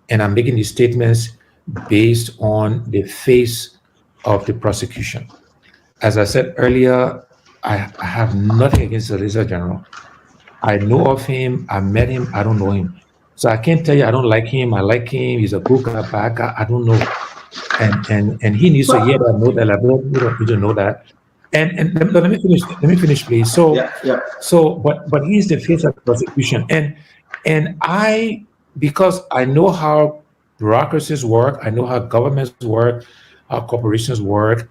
and I'm making these statements based on the face of the prosecution. As I said earlier, I have nothing against the Solicitor General. I know of him, I met him, I don't know him. So I can't tell you I don't like him, I like him, he's a good guy, bad guy, I don't know. And he needs to hear that, know that, I don't need to know that. And let me finish, please. So, but he's the face of the prosecution. And because I know how bureaucracies work, I know how governments work, how corporations work,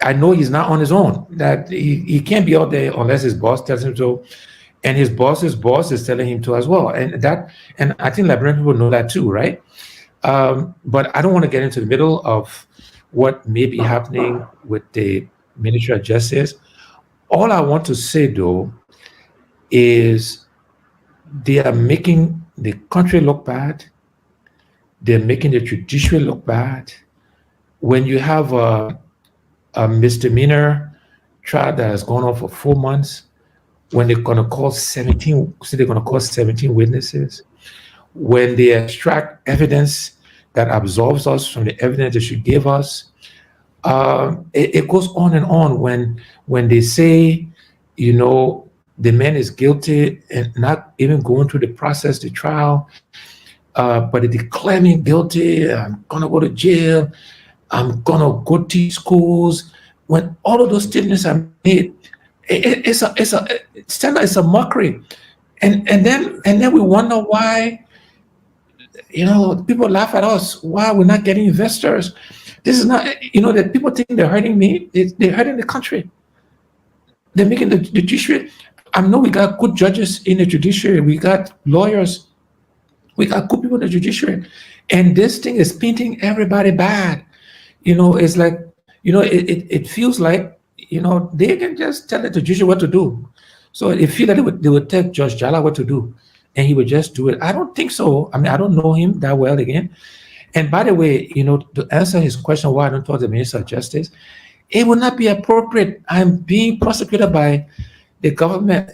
I know he's not on his own, that he can't be out there unless his boss tells him to, and his boss's boss is telling him to as well. And I think Liberian people know that too, right? But I don't want to get into the middle of what may be happening with the Ministry of Justice. All I want to say, though, is they are making the country look bad. They're making the judiciary look bad. When you have a misdemeanor trial that has gone on for 4 months, when they're going to call 17, so they're going to call 17 witnesses, when they extract evidence that absolves us from the evidence they should give us, it goes on and on. When they say, the man is guilty and not even going through the process, the trial, but they declare me guilty, I'm gonna go to jail, I'm gonna go to schools. When all of those statements are made, it's a mockery, and then we wonder why people laugh at us, why we're not getting investors. This is not, that people think they're hurting me, they're hurting the country. They're making the judiciary. I know we got good judges in the judiciary, we got lawyers, we got good people in the judiciary, and this thing is painting everybody bad. It's like, it feels like, they can just tell the judiciary what to do. So it feels like they would tell Judge Jala what to do, and he would just do it. I don't think so. I mean, I don't know him that well again. And by the way, to answer his question, why I don't talk to the Minister of Justice, it would not be appropriate. I'm being prosecuted by the government.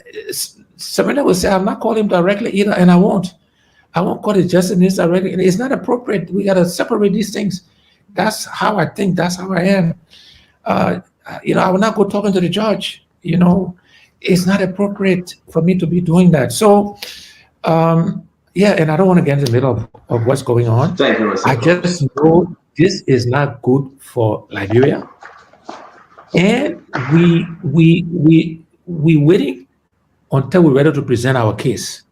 Somebody will say, I'm not calling him directly either, and I won't call the Justice Minister directly. It's not appropriate. We got to separate these things. That's how I think. That's how I am. I will not go talking to the judge. It's not appropriate for me to be doing that. So, and I don't want to get in the middle of what's going on. Thank you, Mr. I just know this is not good for Liberia, and we waiting until we're ready to present our case.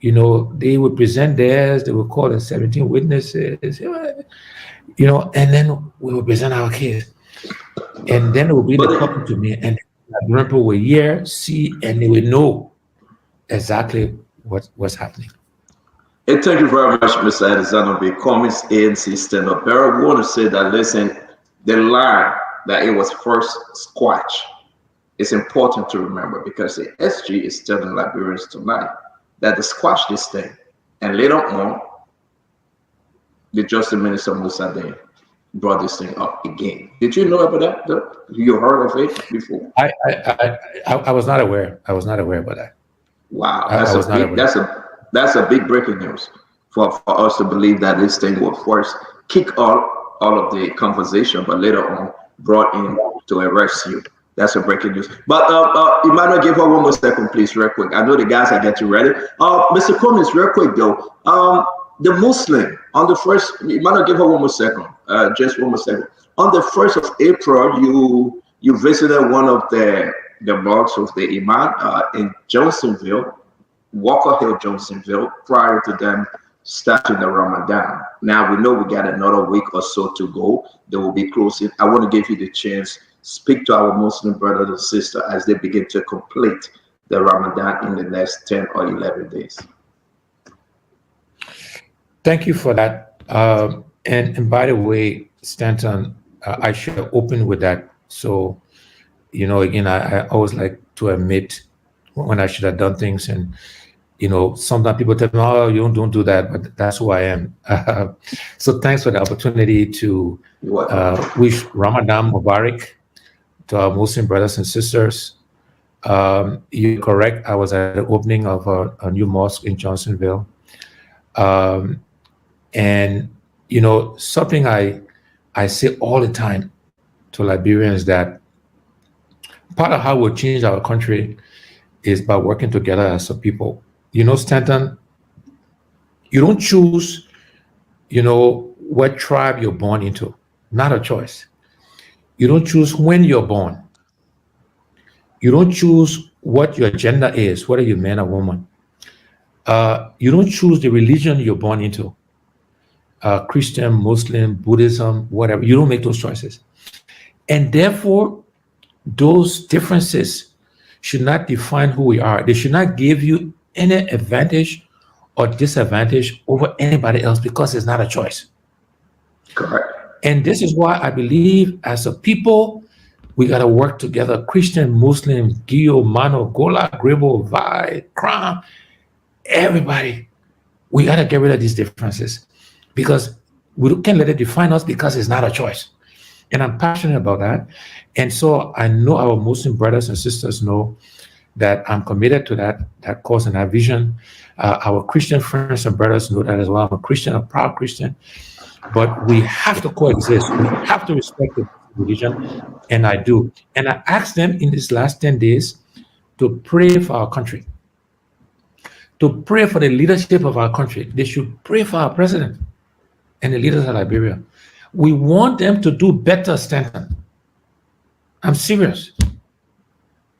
They will present theirs. They will call the 17 witnesses. And then we will present our case, and then it will be the public to me, and people will hear, see, and they will know exactly what's happening. Hey, thank you very much, Mr. Alexander B. Cummings, ANC stand-up. Barry, we want to say that, listen, the line that it was first squash is important to remember, because the SG is telling Liberians tonight that they squash this thing, and later on, the Justice Minister Musa brought this thing up again. Did you know about that? You heard of it before? I was not aware. I was not aware about that. Wow, that's a big breaking news for us to believe that this thing will first kick all of the conversation, but later on brought in to arrest you. That's a breaking news. But Emmanuel, give her one more second, please, real quick. I know the guys are getting ready. Mr. Cummings, real quick though. The Muslim on the first, Emmanuel, give her one more second. Just one more second. On the 1st of April, you visited one of the mosques of the Imam in Johnsonville, Walker Hill, Johnsonville, prior to them starting the Ramadan. Now we know we got another week or so to go. They will be closing. I want to give you the chance, speak to our Muslim brothers and sisters as they begin to complete the Ramadan in the next 10 or 11 days. Thank you for that. And by the way, Stanton, I should open with that. So, again, I always like to admit when I should have done things, and sometimes people tell me, "Oh, you don't do that," but that's who I am. So thanks for the opportunity to wish Ramadan Mubarak to our Muslim brothers and sisters. You're correct. I was at the opening of a new mosque in Johnsonville. And something I say all the time to Liberians, that part of how we'll change our country is by working together as a people. Stanton, you don't choose, what tribe you're born into. Not a choice. You don't choose when you're born. You don't choose what your gender is, whether you're man or woman. You don't choose the religion you're born into. Christian, Muslim, Buddhism, whatever. You don't make those choices. And therefore, those differences should not define who we are. They should not give you any advantage or disadvantage over anybody else, because it's not a choice. Correct. And this is why I believe as a people, we got to work together. Christian, Muslim, Gio, Mano, Gola, Geberal, Vai, Kram, everybody. We got to get rid of these differences, because we can't let it define us, because it's not a choice. And I'm passionate about that. And so I know our Muslim brothers and sisters know that I'm committed to that cause and that vision. Our Christian friends and brothers know that as well. I'm a Christian, a proud Christian, but we have to coexist. We have to respect the religion, and I do. And I asked them in these last 10 days to pray for our country, to pray for the leadership of our country. They should pray for our president and the leaders of Liberia. We want them to do better, Stanton. I'm serious.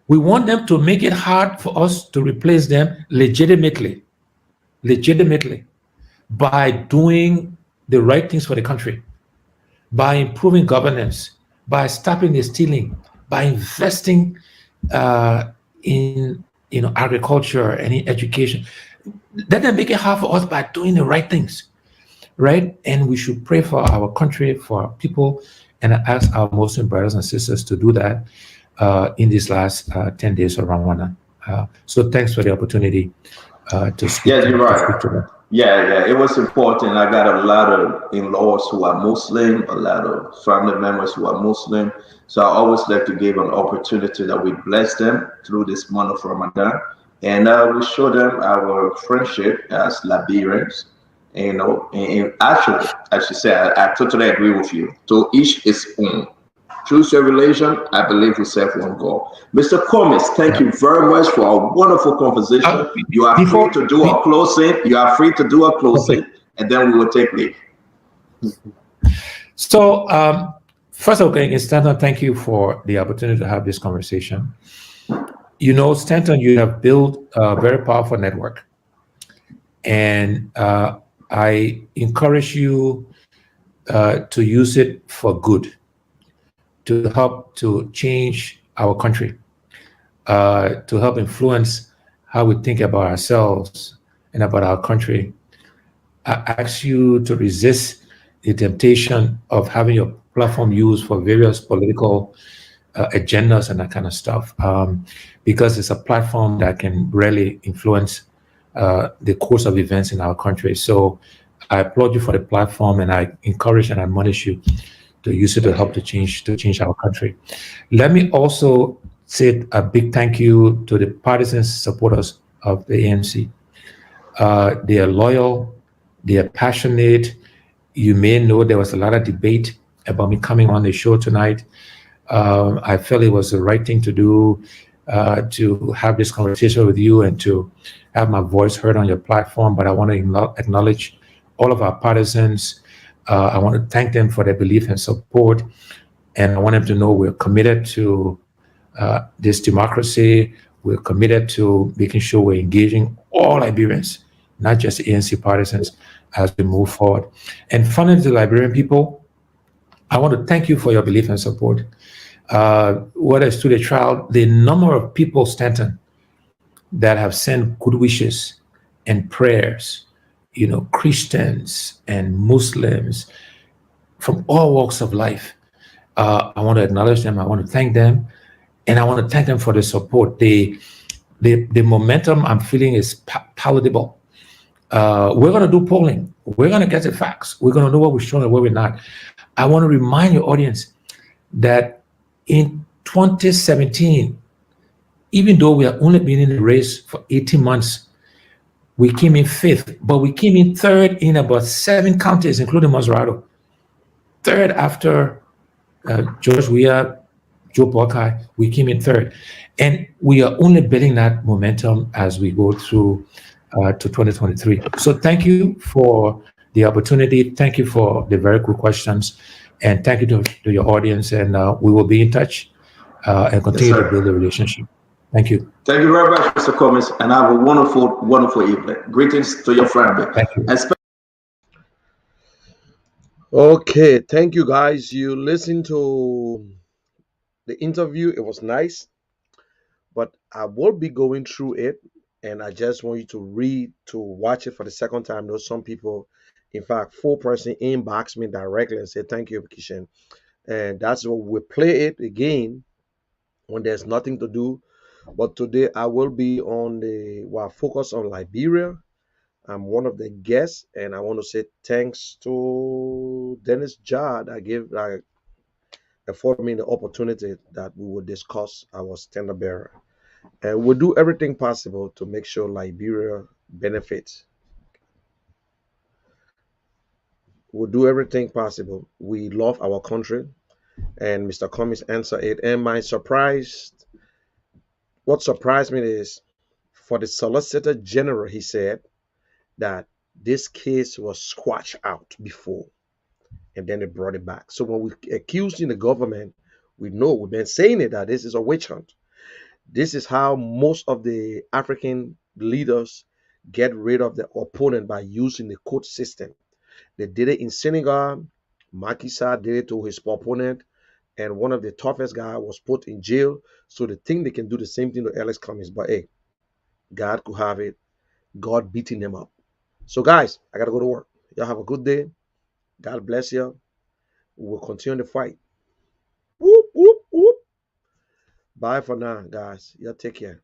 We want them to make it hard for us to replace them legitimately, by doing the right things for the country, by improving governance, by stopping the stealing, by investing in agriculture and in education. Let them make it hard for us by doing the right things, right? And we should pray for our country, for our people, and I ask our Muslim brothers and sisters to do that in these last 10 days of Ramadan. So thanks for the opportunity to speak. Yes, you're to right. speak to them. Yeah, it was important. I got a lot of in-laws who are Muslim, a lot of family members who are Muslim. So I always like to give an opportunity that we bless them through this month of Ramadan. And we show them our friendship as Liberians. And actually, as you said, I totally agree with you. To each his own. Choose your religion. I believe we serve one God. Mr. Comis, thank you very much for a wonderful conversation. You are free to do a closing. Okay. And then we will take leave. So, first of all, Stanton, thank you for the opportunity to have this conversation. You know, Stanton, you have built a very powerful network. And I encourage you to use it for good, to help to change our country, to help influence how we think about ourselves and about our country. I ask you to resist the temptation of having your platform used for various political agendas and that kind of stuff, because it's a platform that can really influence the course of events in our country. So I applaud you for the platform, and I encourage and admonish you to use it to help to change our country. Let me also say a big thank you to the partisan supporters of the ANC. They are loyal, they are passionate. You may know there was a lot of debate about me coming on the show tonight. I felt it was the right thing to do, to have this conversation with you and to have my voice heard on your platform. But I want to acknowledge all of our partisans. I want to thank them for their belief and support. And I want them to know we're committed to this democracy. We're committed to making sure we're engaging all Liberians, not just ANC partisans, as we move forward. And finally, the Liberian people, I want to thank you for your belief and support. Whether it's to the trial, the number of people, Stanton, that have sent good wishes and prayers, Christians and Muslims from all walks of life. I want to acknowledge them. I want to thank them. And I want to thank them for the support. The momentum I'm feeling is palatable. We're going to do polling. We're going to get the facts. We're going to know what we're showing and what we're not. I want to remind your audience that in 2017, even though we have only been in the race for 18 months, we came in fifth, but we came in third in about 7 counties, including Maserado. Third after George Weah, Joe Buckeye, we came in third. And we are only building that momentum as we go through to 2023. So thank you for the opportunity. Thank you for the very good questions. And thank you to your audience. And we will be in touch and continue to build a relationship. Thank you. Thank you very much, Mr. Comis, and have a wonderful, wonderful evening. Greetings to your family. Thank you. Okay, thank you guys. You listened to the interview. It was nice, but I will be going through it, and I just want you to watch it for the second time. Know some people, in fact, 4 person inbox me directly and say thank you, Kishan, and that's what we play it again when there's nothing to do. But today I will be on focus on Liberia. I'm one of the guests, and I want to say thanks to Dennis Judd. affording me the opportunity that we will discuss our standard bearer. And we'll do everything possible to make sure Liberia benefits. We'll do everything possible. We love our country, and Mr. Cummings answered it. And what surprised me is for the Solicitor General, he said that this case was squashed out before, and then they brought it back. So when we accusing the government, we know we've been saying it that this is a witch hunt. This is how most of the African leaders get rid of their opponent by using the court system. They did it in Senegal. Macky Sall did it to his opponent, and one of the toughest guys was put in jail. So they think they can do the same thing to Alex Cummings. But hey, God could have it. God beating them up. So guys, I gotta go to work. Y'all have a good day. God bless you. We'll continue the fight. Whoop, whoop, whoop. Bye for now, guys. Y'all take care.